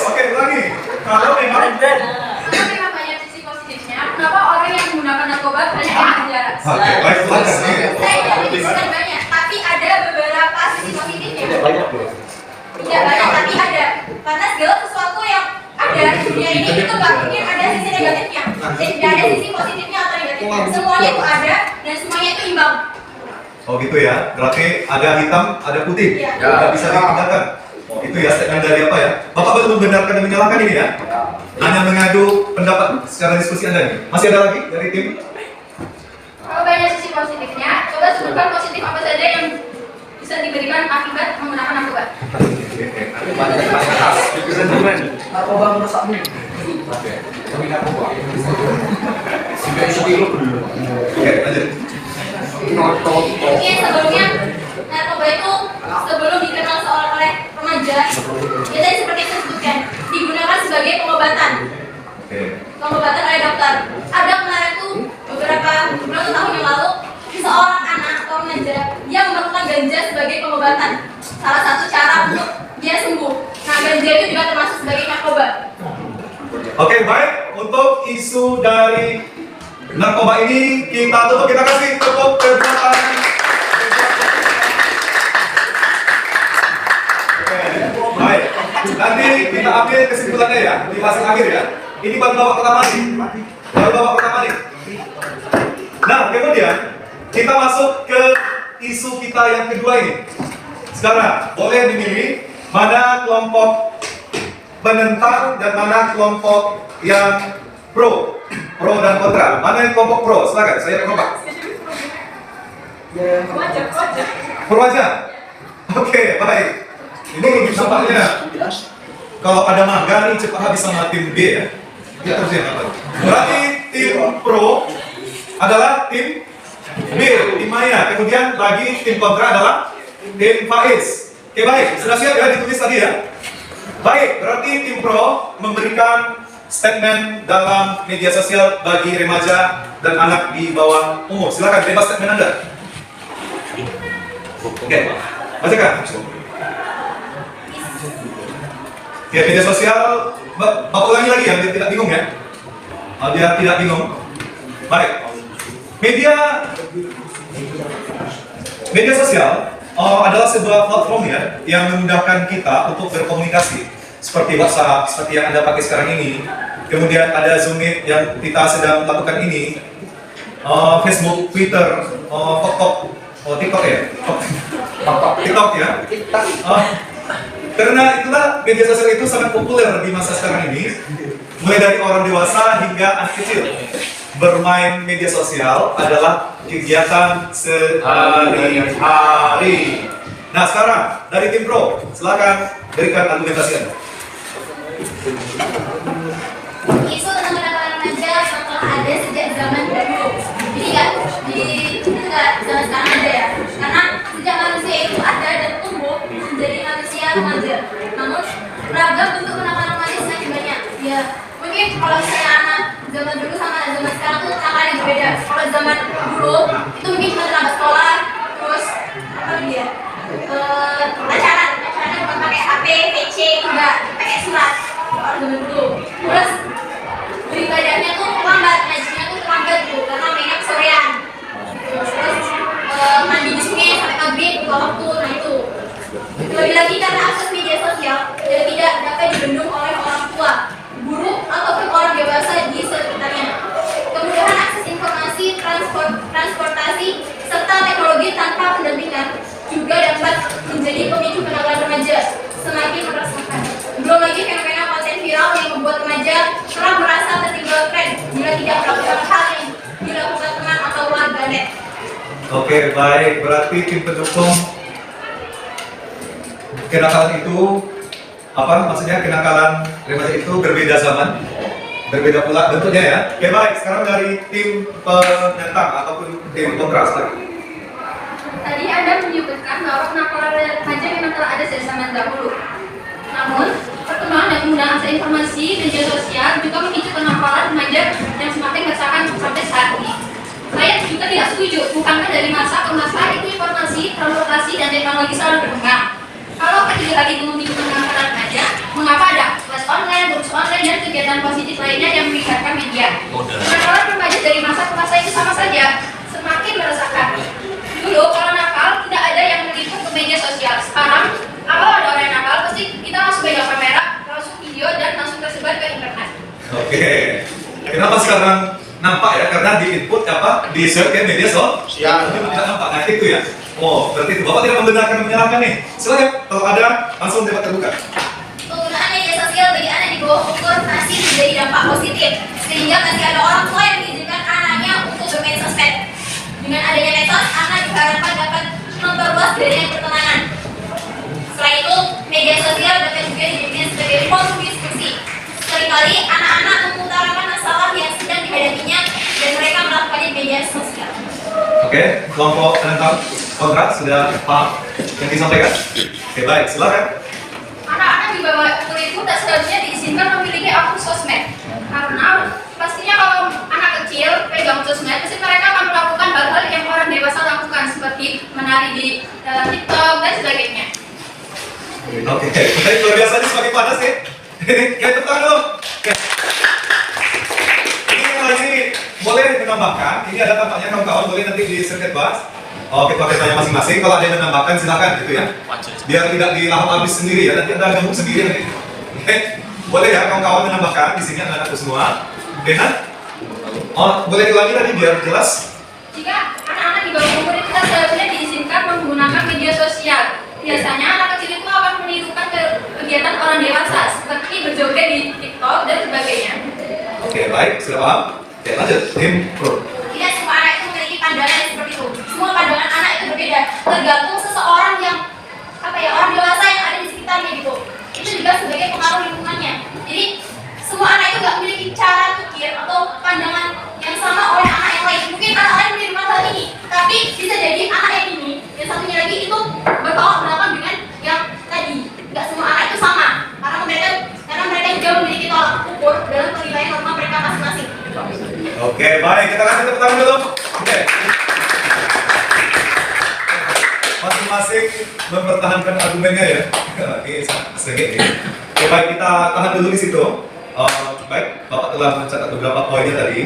Oke, ulangi. Kalau memang Kenapa memang banyak sisi positifnya? Kenapa orang yang menggunakan narkoba banyak yang di penjara? Oke, baik, silakan. Saya tidak menyebutkan banyak, tapi ada beberapa sisi positifnya. Tidak banyak, tapi ada. Karena segala sesuatu yang ada di dunia ini itu nggak mungkin ada sisi negatifnya. Jadi tidak ada sisi positifnya atau negatifnya. Semuanya itu ada dan semuanya itu imbang. Oh gitu ya, berarti ada hitam, ada putih. Iya. Tidak bisa dipindahkan. Oh, itu ya statement dari apa ya? Bapak betul membenarkan dan menyalahkan ini ya? Hanya mengadu pendapat secara diskusi Anda ini. Masih ada lagi dari tim? Kalau banyak sisi positifnya, coba sebutkan positif apa saja yang bisa diberikan akibat menggunakan narkoba. Narkoba merusakmu. Oke, lanjut. Mungkin sebelumnya narkoba itu sebelum dikenal oleh remaja, biasanya seperti yang saya sebutkan, digunakan sebagai pengobatan. Oke. Pengobatan oleh dokter. Ada kemarin tuh beberapa tahun yang lalu seorang anak atau remaja yang melakukan ganja sebagai pengobatan. Salah satu cara untuk dia sembuh. Nah, ganja itu juga termasuk sebagai narkoba. Oke, baik. Untuk isu dari narkoba ini kita tutup. Kita kasih tepuk tangan. Oke, baik. Nanti kita ambil kesimpulannya ya di hasil akhir ya. Ini baru babak pertama nih. Baru babak pertama nih. Nah, kemudian kita masuk ke isu kita yang kedua ini. Sekarang boleh dimilih mana kelompok penentang dan mana kelompok yang pro dan kontra. Mana yang kelompok pro? Silakan, saya terbuka. Pro aja. Oke, baik. Ini bisa tampaknya kalau ada maga nih cepat habis sama tim B ya. Kita terus yang apa? Berarti tim pro adalah tim B, tim Maya. Kemudian bagi tim kontra adalah tim Faiz. Oke baik, sudah siap ya ditulis tadi ya? Baik, berarti tim pro memberikan statement dalam media sosial bagi remaja dan anak di bawah umur. Silakan bebas statement Anda. Oke, bacakan. Ya, media sosial, Bapak ulangi lagi ya, biar tidak bingung ya. Biar tidak bingung. Baik. Media sosial adalah sebuah platform ya yang memudahkan kita untuk berkomunikasi seperti WhatsApp, seperti yang Anda pakai sekarang ini. Kemudian ada Zoom Meet yang kita sedang lakukan ini. Facebook, Twitter, TikTok ya. TikTok ya. Karena itulah media sosial itu sangat populer di masa sekarang ini. Mulai dari orang dewasa hingga anak kecil. Bermain media sosial adalah kegiatan sehari-hari. Nah sekarang dari tim pro, silakan berikan argumentasi Anda. Isu tentang penangkapan remaja telah ada sejak zaman dahulu. Jadi nggak zaman sekarang ada ya. Karena sejak manusia itu ada dan tumbuh menjadi manusia remaja. Namun ragam bentuk penangkapan remaja semakin banyak. Ya mungkin kalau misalnya anak zaman dulu sama zaman sekarang tuh penangkapannya berbeda. Kalau zaman dulu itu mungkin cuma terlambat sekolah, terus apa dia? Pacaran bukan pakai HP, PC, enggak pakai surat. Kalau zaman dulu. Terus beribadahnya tuh terlambat, ngajinya tuh terlambat tuh karena mainnya kesorean. Terus mandi di sungai sampai maghrib dua waktu, nah itu. Lebih lagi karena akses media sosial dan tidak dapat dibendung oleh orang tua, guru ataupun orang dewasa di sekitarnya. Kemudahan akses informasi, transportasi, serta teknologi tanpa pendampingan juga dapat menjadi pemicu penangkapan remaja semakin meresahkan. Belum lagi fenomena konten viral yang membuat remaja kerap merasa tertinggal tren bila tidak melakukan hal yang dilakukan teman atau warganet. Oke, baik. Berarti tim pendukung kenakalan itu apa maksudnya kenakalan remaja itu berbeda zaman, berbeda pula bentuknya ya. Oke, baik. Sekarang dari tim penentang ataupun tim kontras lagi. Tadi Anda menyebutkan bahwa kenakalan remaja memang telah ada sejak zaman dahulu. Namun, perkembangan dan penggunaan akses informasi media sosial juga memicu kenakalan remaja yang semakin meresahkan sampai saat ini. Saya juga tidak setuju, bukankah dari masa ke masa itu informasi, transportasi, dan teknologi selalu berkembang. Kalau ketiga hal itu memicu kenakalan remaja, mengapa ada kelas online, kursus online, dan kegiatan positif lainnya yang melibatkan media? Kenakalan remaja dari masa ke masa itu sama saja, semakin meresahkan. Dulu kalau nakal tidak ada yang meliput ke media sosial. Sekarang kalau ada orang yang nakal pasti kita langsung pegang kamera, langsung video dan langsung tersebar ke internet. Oke. Kenapa sekarang nampak ya? Karena di input apa? Di share ke media sosial. Itu tidak nampak. Nah itu ya. Oh, berarti itu Bapak tidak membenarkan dan menyalahkan nih. Silakan kalau ada langsung debat terbuka. Penggunaan media sosial bagi anak di bawah umur masih menjadi dampak positif, sehingga masih ada orang tua yang mengizinkan anaknya untuk bermain sosmed. Dengan adanya medsos, anak diharapkan dapat memperluas jaringan pertemanan. Selain itu, media sosial dapat juga dijadikan sebagai forum diskusi. Seringkali anak-anak mengutarakan masalah yang sedang dihadapinya dan mereka melakukannya di media sosial. Oke, kelompok penentang kontras sudah paham yang disampaikan? Oke, baik, silakan. Anak-anak di bawah umur itu tak seharusnya diizinkan memiliki akun sosmed. Karena pastinya kalau anak kecil pegang sosmed, pasti mereka akan melakukan hal-hal yang orang dewasa lakukan seperti menari di TikTok dan sebagainya. Oke, baik, luar biasa ini semakin panas ya. Kita tepuk tangan dulu. Oke. Ini boleh menambahkan, ini ada tampaknya kawan-kawan boleh nanti di sirkuit bahas. Ketua-ketuanya masing-masing, kalau ada yang menambahkan silakan gitu ya. Biar tidak dilahap habis sendiri ya, nanti Anda gabung sendiri nanti. Oke. Boleh ya kawan-kawan menambahkan di sini anak-anakku semua. Benar? Boleh diulangi tadi biar jelas. Jika anak-anak di bawah umur itu tak seharusnya diizinkan menggunakan media sosial. Biasanya anak kecil itu akan menirukan kegiatan orang dewasa seperti berjoget di TikTok dan sebagainya. Oke, baik, sudah paham. Oke, lanjut, tim pro. Tidak semua anak itu memiliki pandangan seperti itu. Semua pandangan anak itu berbeda, tergantung seseorang yang orang dewasa yang ada di sekitarnya gitu. masing-masing mempertahankan argumennya ya. Oke, sedikit. Oke, baik, kita tahan dulu di situ. Baik, Bapak telah mencatat beberapa poinnya tadi.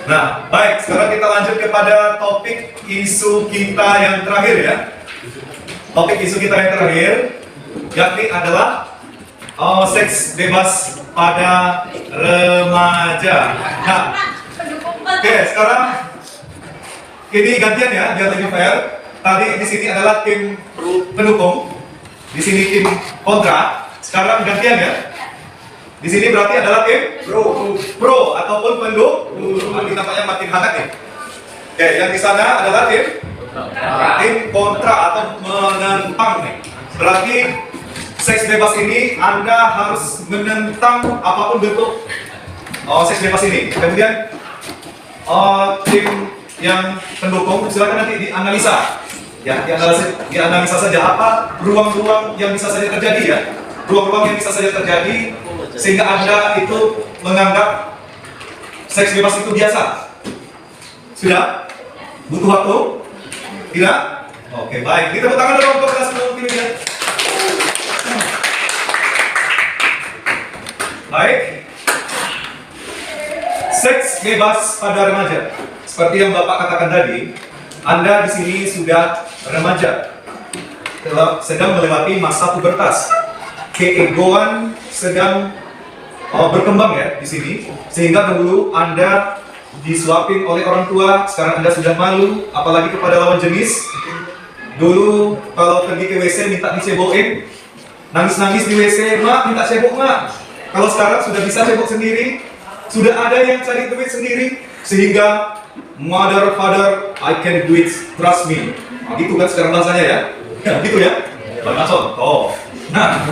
Nah, baik, sekarang kita lanjut kepada topik isu kita yang terakhir ya. Topik isu kita yang terakhir, yakni adalah seks bebas pada remaja. Nah, oke, sekarang ini gantian ya, biar lebih fair. Tadi di sini adalah tim pendukung, di sini tim kontra. Sekarang gantian ya. Di sini berarti adalah tim pro ataupun pendukung. Ini nampaknya makin hangat nih. Oke, yang di sana adalah tim kontra atau menentang nih. Berarti seks bebas ini Anda harus menentang apapun bentuk seks bebas ini. Kemudian tim yang pendukung silakan nanti dianalisa. Ya, dianalisa saja apa ruang-ruang yang bisa saja terjadi ya. Ruang-ruang yang bisa saja terjadi sehingga Anda itu menganggap seks bebas itu biasa. Sudah? Butuh waktu? Tidak? Oke, baik. Kita tepuk tangan dulu untuk kelas pendukung ini. Baik. Seks bebas pada remaja. Seperti yang Bapak katakan tadi, Anda di sini sudah remaja, sedang melewati masa pubertas. Keegoan sedang berkembang ya di sini, sehingga dahulu Anda disuapin oleh orang tua, sekarang Anda sudah malu, apalagi kepada lawan jenis. Dulu kalau pergi ke WC minta dicebokin, nangis-nangis di WC, mak minta cebok mak. Kalau sekarang sudah bisa cebok sendiri, sudah ada yang cari duit sendiri, sehingga mother, father, I can do it, trust me. Gitu kan sekarang bahasanya ya, gitu ya. Banyak contoh. Nah,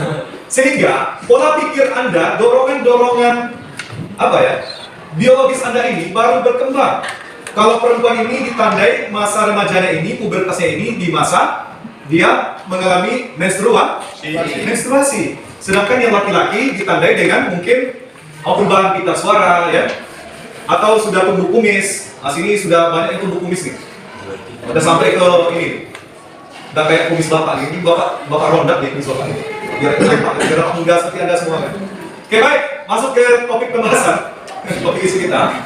sehingga pola pikir Anda, dorongan-dorongan apa ya, biologis Anda ini baru berkembang. Kalau perempuan ini ditandai masa remajanya ini, pubertasnya ini di masa dia mengalami menstruasi. Sedangkan yang laki-laki ditandai dengan mungkin perubahan pita suara ya, atau sudah tumbuh kumis. Nah, sini sudah banyak yang tumbuh kumis nih. Udah sampai ke ini. Udah kayak kumis bapak ini, bapak rondak nih kumis bapak ini. Biar enggak seperti Anda semua kan. Oke, baik, masuk ke topik pembahasan. Topik isu kita.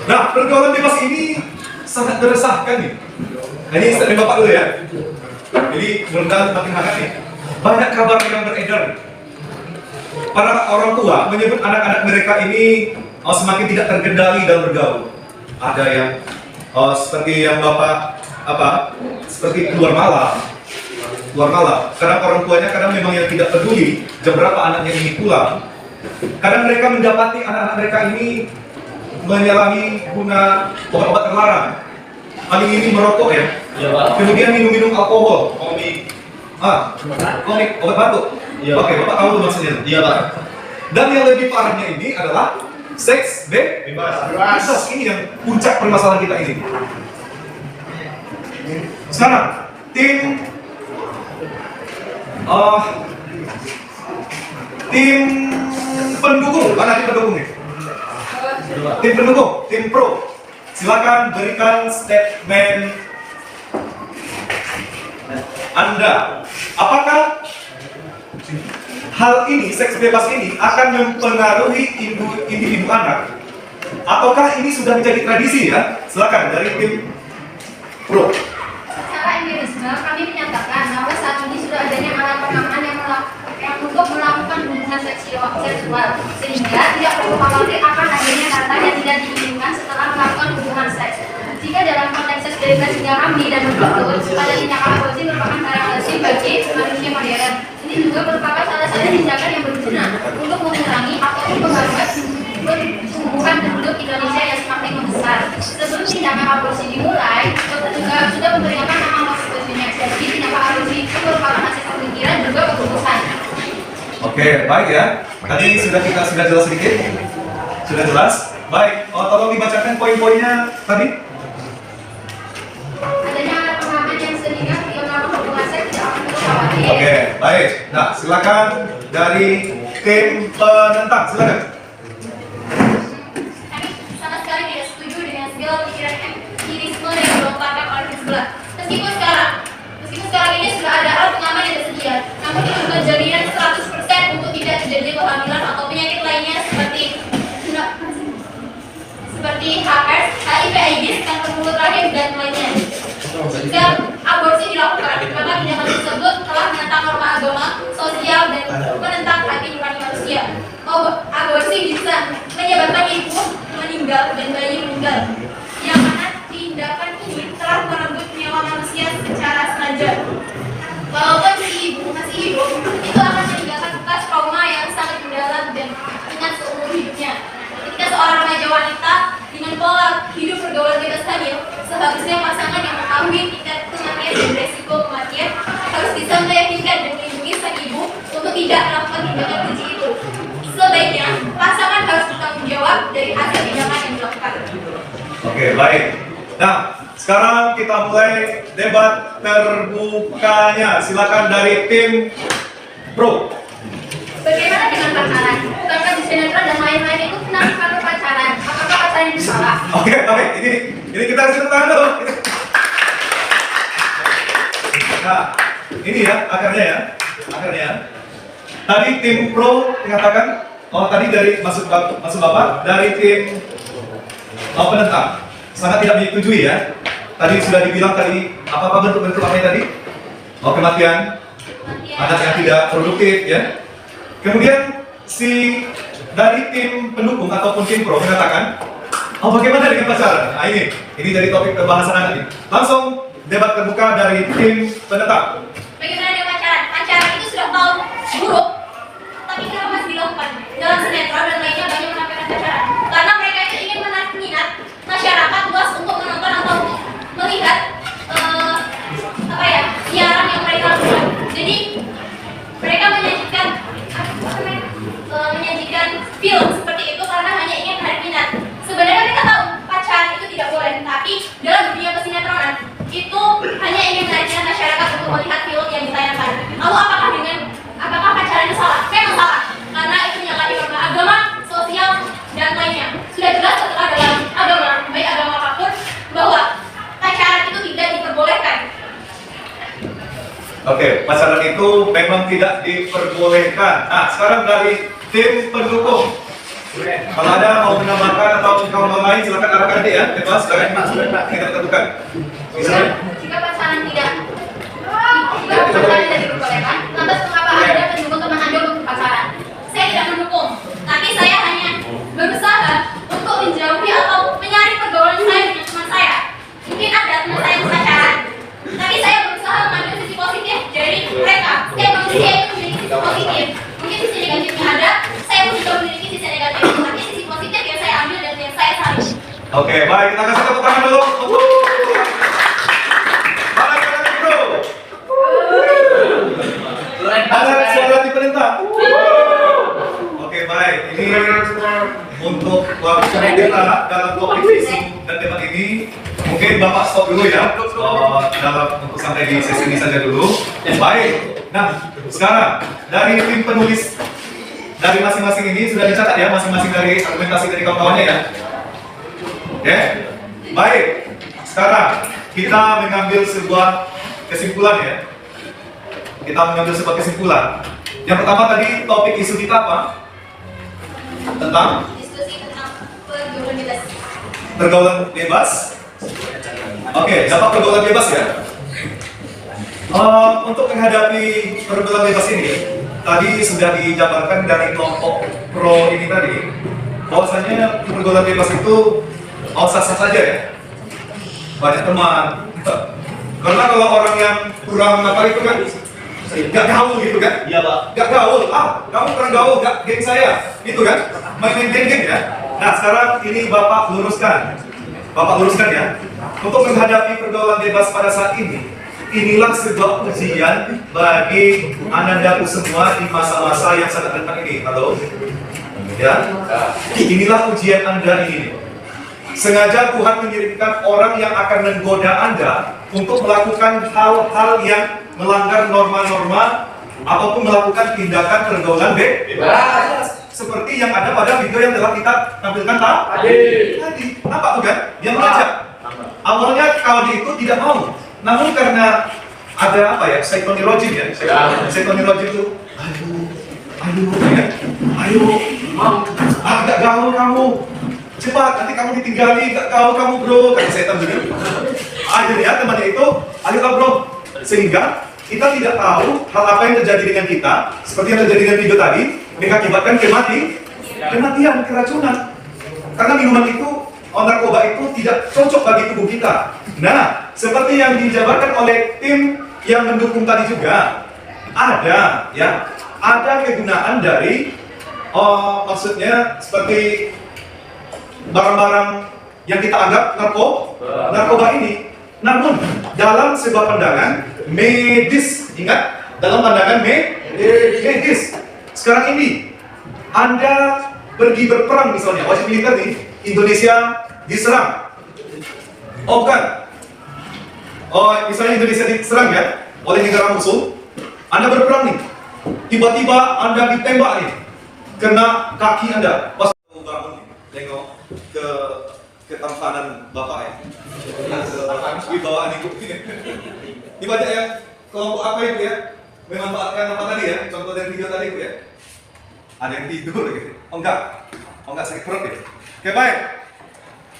Nah, pergaulan bebas ini sangat meresahkan nih. Nah, ini statement Bapak dulu ya. Jadi, mudah-mudahan makin hangat nih. Banyak kabar yang beredar. Para orang tua menyebut anak-anak mereka ini semakin tidak terkendali dalam bergaul. Ada yang seperti yang Bapak seperti keluar malam. Kadang orang tuanya kadang memang yang tidak peduli jam berapa anaknya ini pulang. Kadang mereka mendapati anak-anak mereka ini menyelangi guna obat-obat terlarang. Paling ini merokok ya. Kemudian minum-minum alkohol. Komik, obat batuk. Oke, Bapak tahu tuh maksudnya. Iya, Pak. Dan yang lebih parahnya ini adalah seks bebas. Ini yang puncak permasalahan kita ini. Sekarang, tim pendukung, mana tim pendukungnya? Tim pendukung, tim pro. Silakan berikan statement Anda. Apakah hal ini, seks bebas ini akan mempengaruhi individu anak? Ataukah ini sudah menjadi tradisi ya? Silakan dari tim pro. Secara empirisme, kami menyatakan bahwa saat ini sudah adanya alat pengaman yang untuk melakukan hubungan seksual, sehingga tidak perlu khawatir akan adanya kata yang tidak diinginkan setelah melakukan hubungan seks. Jika dalam konteks seks bebas hingga hamil dan berikut, pada tindakan aborsi merupakan cara resmi bagi manusia modern. Ini juga merupakan salah satu tindakan yang berguna untuk mengurangi ataupun memperlambat pertumbuhan penduduk Indonesia yang semakin membesar. Sebelum tindakan aborsi dimulai, dokter juga sudah memberikan nama maksudnya. Jadi tindakan aborsi itu merupakan hasil pemikiran juga keputusan. Oke, baik ya. Tadi sudah jelas sedikit. Sudah jelas. Baik, tolong dibacakan poin-poinnya tadi. Adanya alat pengaman yang sehingga melakukan hubungan seks tidak akan perlu khawatir. Oke, baik. Nah, silakan dari tim penentang, silakan. Kami sama sekali tidak setuju dengan segala pikiran empirisme yang dilontarkan oleh sebelah. Meskipun sekarang mulut rahim dan lainnya. Jika aborsi dilakukan, maka tindakan tersebut telah menentang norma agama, sosial, dan menentang hati nurani manusia. Aborsi bisa menyebabkan ibu meninggal dan bayi meninggal, yang mana tindakan ini telah merenggut nyawa manusia secara sengaja. Walaupun si ibu masih hidup, itu akan meninggalkan bekas trauma yang sangat mendalam dan ingat seumur hidupnya. Ketika seorang remaja wanita dengan pola hidup pergaulan bebas hamil, seharusnya pasangan yang mengetahui tingkat kematian dan resiko kematian harus bisa meyakinkan dan melindungi sang ibu untuk tidak melakukan tindakan keji itu. Sebaiknya, pasangan harus bertanggung jawab dari hasil tindakan yang dilakukan. Oke, baik. Nah, sekarang kita mulai debat terbukanya. Silakan dari tim pro. Bagaimana dengan pacaran? Bukankah di sinetron dan lain-lain itu kenapa pacaran? Apakah pacaran itu salah? Oke, baik. Ini kita harus tepuk tangan dulu. Nah, ini ya akarnya ya. Akarnya. Tadi tim pro mengatakan, tadi dari maksud Bapak dari tim penentang sangat tidak menyetujui ya. Tadi sudah dibilang tadi apa bentuk-bentuk apa yang tadi? Kematian, anak yang tidak produktif ya. Kemudian si dari tim pendukung ataupun tim pro mengatakan, bagaimana dengan pacaran? Nah ini dari topik pembahasan nanti. Langsung debat terbuka dari tim penentang. Bagaimana dengan pacaran? Pacaran itu sudah tahu buruk, tapi kenapa masih dilakukan? Dalam sinetron dan lainnya banyak menampilkan pacaran. Karena mereka itu ingin menarik minat masyarakat luas untuk menonton atau melihat siaran yang mereka lakukan. Jadi mereka menyajikan film seperti itu karena hanya ingin menarik minat. Sebenarnya mereka tahu pacaran itu tidak boleh, tapi dalam dunia persinetronan itu hanya ingin menarik minat masyarakat untuk melihat film yang ditayangkan. Lalu apakah pacaran itu salah? Memang salah, karena itu menyalahi norma agama, sosial, dan lainnya. Sudah jelas setelah dalam agama, baik agama apapun, bahwa pacaran itu tidak diperbolehkan. Oke, pacaran itu memang tidak diperbolehkan. Nah, sekarang dari tim pendukung. Kalau ada mau menambahkan atau kawan lain silakan arahkan nanti ya. Bebas, silakan kita tentukan. Jika pacaran tidak diperbolehkan, lantas mengapa Anda mendukung teman Anda untuk pacaran? Saya tidak mendukung, tapi saya hanya berusaha untuk menjauhi atau menyaring pergaulan saya dengan teman saya. Mungkin ada teman saya yang pacaran, tapi saya berusaha mengambil sisi positif dari mereka. Setiap manusia itu memiliki sisi positif. Mungkin sisi negatifnya ada, saya pun juga memiliki sisi negatif, tapi sisi positif yang saya ambil dan yang saya saring. Oke, baik, kita kasih tepuk tangan dulu. Ada suara di perintah. Oke, baik. Ini untuk waktu kita dalam topik isu dan debat ini. Mungkin Bapak stop dulu ya. Untuk sampai di sesi ini saja dulu. Baik. Nah, sekarang dari tim penulis dari masing-masing ini sudah dicatat ya, masing-masing dari argumentasi dari kawan-kawannya ya. Oke. Baik. Sekarang kita mengambil sebuah kesimpulan ya. Kita mengambil sebuah kesimpulan. Yang pertama tadi topik isu kita apa? Tentang Diskusi tentang pergaulan bebas. Pergaulan bebas. Oke, dapat pergaulan bebas ya. Untuk menghadapi pergaulan bebas ini, tadi sudah dijabarkan dari kelompok pro ini tadi, bahwasanya pergaulan bebas itu sah-sah saja ya. Banyak teman. Karena kalau orang yang kurang itu kan gak gaul gitu kan? Iya Pak. Gak gaul, kamu kurang gaul, gak geng saya, gitu kan? Main geng-geng ya. Nah sekarang ini Bapak luruskan ya. Untuk menghadapi pergaulan bebas pada saat ini, inilah sebuah ujian bagi Anandaku semua di masa-masa yang sangat rentan ini. Halo? Ya? Inilah ujian Anda ini. Sengaja Tuhan mengirimkan orang yang akan menggoda Anda untuk melakukan hal-hal yang melanggar norma-norma ataupun melakukan tindakan pergaulan bebas. Seperti yang ada pada video yang telah kita tampilkan tadi. Nampak tuh kan? Yang mengajak. Awalnya kawan itu tidak mau. Namun karena ada psychoneurogen ya. Psychoneurogen itu ayo, agak gaul kamu. cepat, nanti kamu ditinggali, gak tahu kamu bro, kata setan begitu. Akhirnya temannya itu, ayolah bro, sehingga kita tidak tahu hal apa yang terjadi dengan kita, seperti yang terjadi dengan video tadi, mengakibatkan kematian, keracunan. Karena minuman itu, narkoba itu tidak cocok bagi tubuh kita. Nah, seperti yang dijabarkan oleh tim yang mendukung tadi juga, ada kegunaan dari, maksudnya seperti barang-barang yang kita anggap narkoba ini. Namun dalam sebuah pandangan medis, ingat, dalam pandangan medis. Sekarang ini Anda pergi berperang misalnya, wajib militer nih, Indonesia diserang. Oh bukan. Oh, misalnya Indonesia diserang ya oleh negara musuh. Anda berperang nih. Tiba-tiba Anda ditembak nih. Kena kaki Anda. Pas bangun nih, tengok ke ketampanan Bapak ya. Wibawaan ibu. Dibaca ya, kelompok apa itu ya? Memanfaatkan apa tadi ya? Contoh dari video tadi itu ya. Ada yang tidur gitu. Oh enggak sakit perut ya. Oke baik.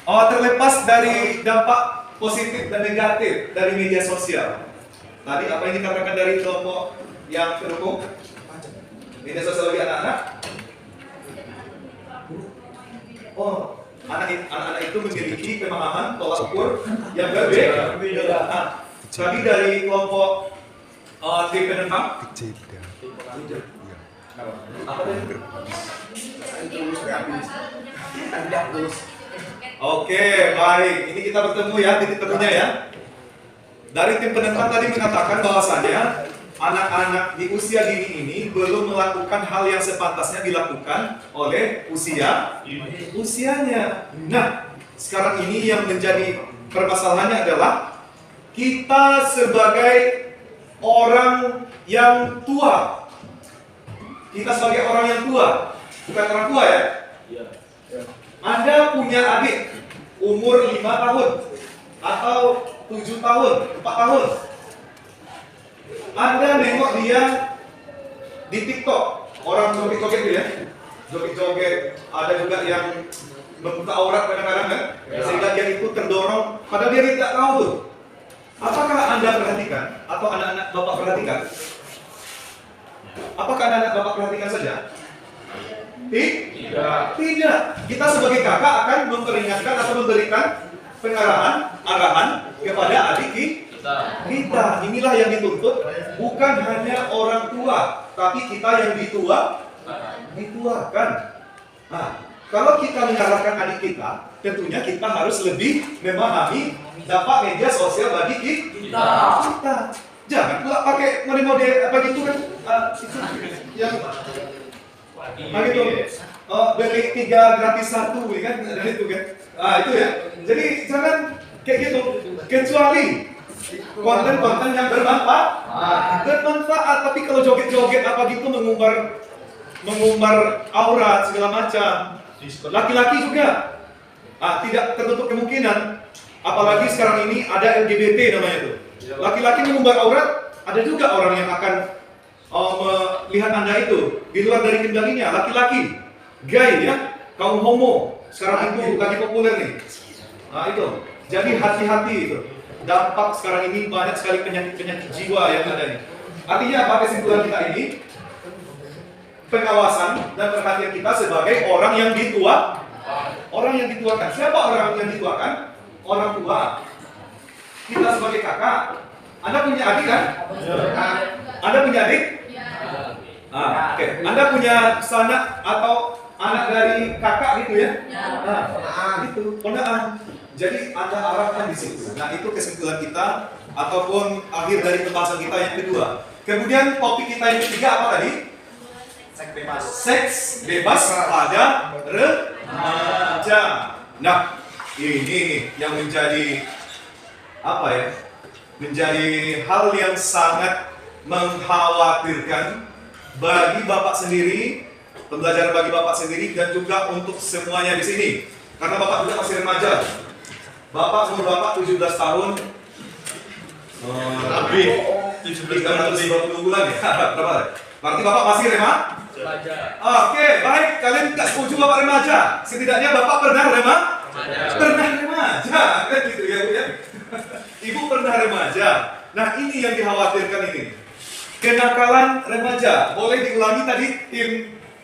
Terlepas dari dampak positif dan negatif dari media sosial. Tadi apa yang dikatakan dari kelompok yang pendukung media sosial bagi anak-anak? Oh, anak-anak itu memiliki pemahaman tolak ukur yang berbeda. Nah, tadi dari kelompok Independent Farm. Apa tadi? Oke, baik. Ini kita bertemu ya, titik temunya ya. Dari tim penentang tadi mengatakan bahwasannya anak-anak di usia dini ini belum melakukan hal yang sepantasnya dilakukan oleh usianya. Nah, sekarang ini yang menjadi permasalahannya adalah kita sebagai orang yang tua. Kita sebagai orang yang tua, bukan orang tua ya. Anda punya adik umur 5 tahun atau 7 tahun, 4 tahun. Anda nengok dia di TikTok, orang joget-joget itu ya, joget-joget, ada juga yang membuka aurat kadang-kadang kan, sehingga dia itu terdorong, padahal dia tidak tahu tuh. Apakah Anda perhatikan atau anak-anak Bapak perhatikan? Apakah anak-anak Bapak perhatikan saja? Tidak. Kita sebagai kakak akan memperingatkan atau memberikan arahan kepada adik kita. Inilah yang dituntut, bukan hanya orang tua, tapi kita yang dituakan. Nah, kalau kita mengarahkan adik kita, tentunya kita harus lebih memahami dampak media sosial bagi kita. Jangan pula pakai mode-mode apa gitu kan? Yang begitu. Beli 3 gratis 1 kan dari itu kan. Itu ya. Jadi jangan kayak gitu. Kecuali konten-konten yang bermanfaat, tapi kalau joget-joget apa gitu mengumbar aurat segala macam. Laki-laki juga tidak tertutup kemungkinan, apalagi sekarang ini ada LGBT namanya tuh. Laki-laki mengumbar aurat, ada juga orang yang akan melihat Anda itu di luar dari kendalinya. Laki-laki, gay ya, kaum homo sekarang itu lagi populer nih. Itu. Jadi hati-hati itu. Dampak sekarang ini banyak sekali penyakit jiwa yang ada ini. Artinya apa kesimpulan kita ini? Pengawasan dan perhatian kita sebagai orang yang dituakan. Siapa orang yang dituakan? Orang tua. Kita sebagai kakak. Anda punya adik kan? Anda punya adik? Oke. Anda punya sanak atau anak dari kakak gitu ya? Gitu. Ponaan. Jadi Anda arahkan di situ. Nah, itu kesimpulan kita ataupun akhir dari pembahasan kita yang kedua. Kemudian topik kita yang ketiga apa tadi? Seks bebas pada remaja. Nah, ini yang menjadi apa ya? Menjadi hal yang sangat mengkhawatirkan bagi Bapak sendiri, pembelajaran bagi Bapak sendiri dan juga untuk semuanya di sini. Karena Bapak juga masih remaja. Bapak umur Bapak 17 tahun. Lebih 320 bulan ya? Berapa? Berarti Bapak masih remaja. Oke, baik. Kalian nggak setuju Bapak remaja? Setidaknya Bapak pernah Pernah remaja, kan gitu ya Bu ya. Ibu pernah remaja. Nah ini yang dikhawatirkan ini. Kenakalan remaja. Boleh diulangi tadi tim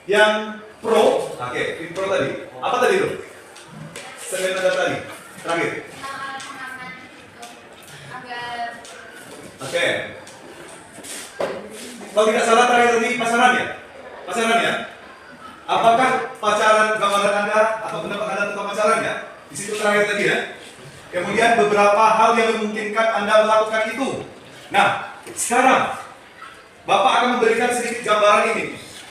yang pro. Oke, tim pro tadi. Apa tadi itu? Segmen nada tadi. Terakhir. Oke. Kalau tidak salah terakhir tadi pasaran ya? Pasaran ya? Apakah pacaran gambaran Anda atau pendapat Anda tentang pacaran ya? Di situ terakhir tadi ya. Kemudian beberapa hal yang memungkinkan Anda melakukan itu. Nah, sekarang Bapak akan memberikan sedikit gambaran ini.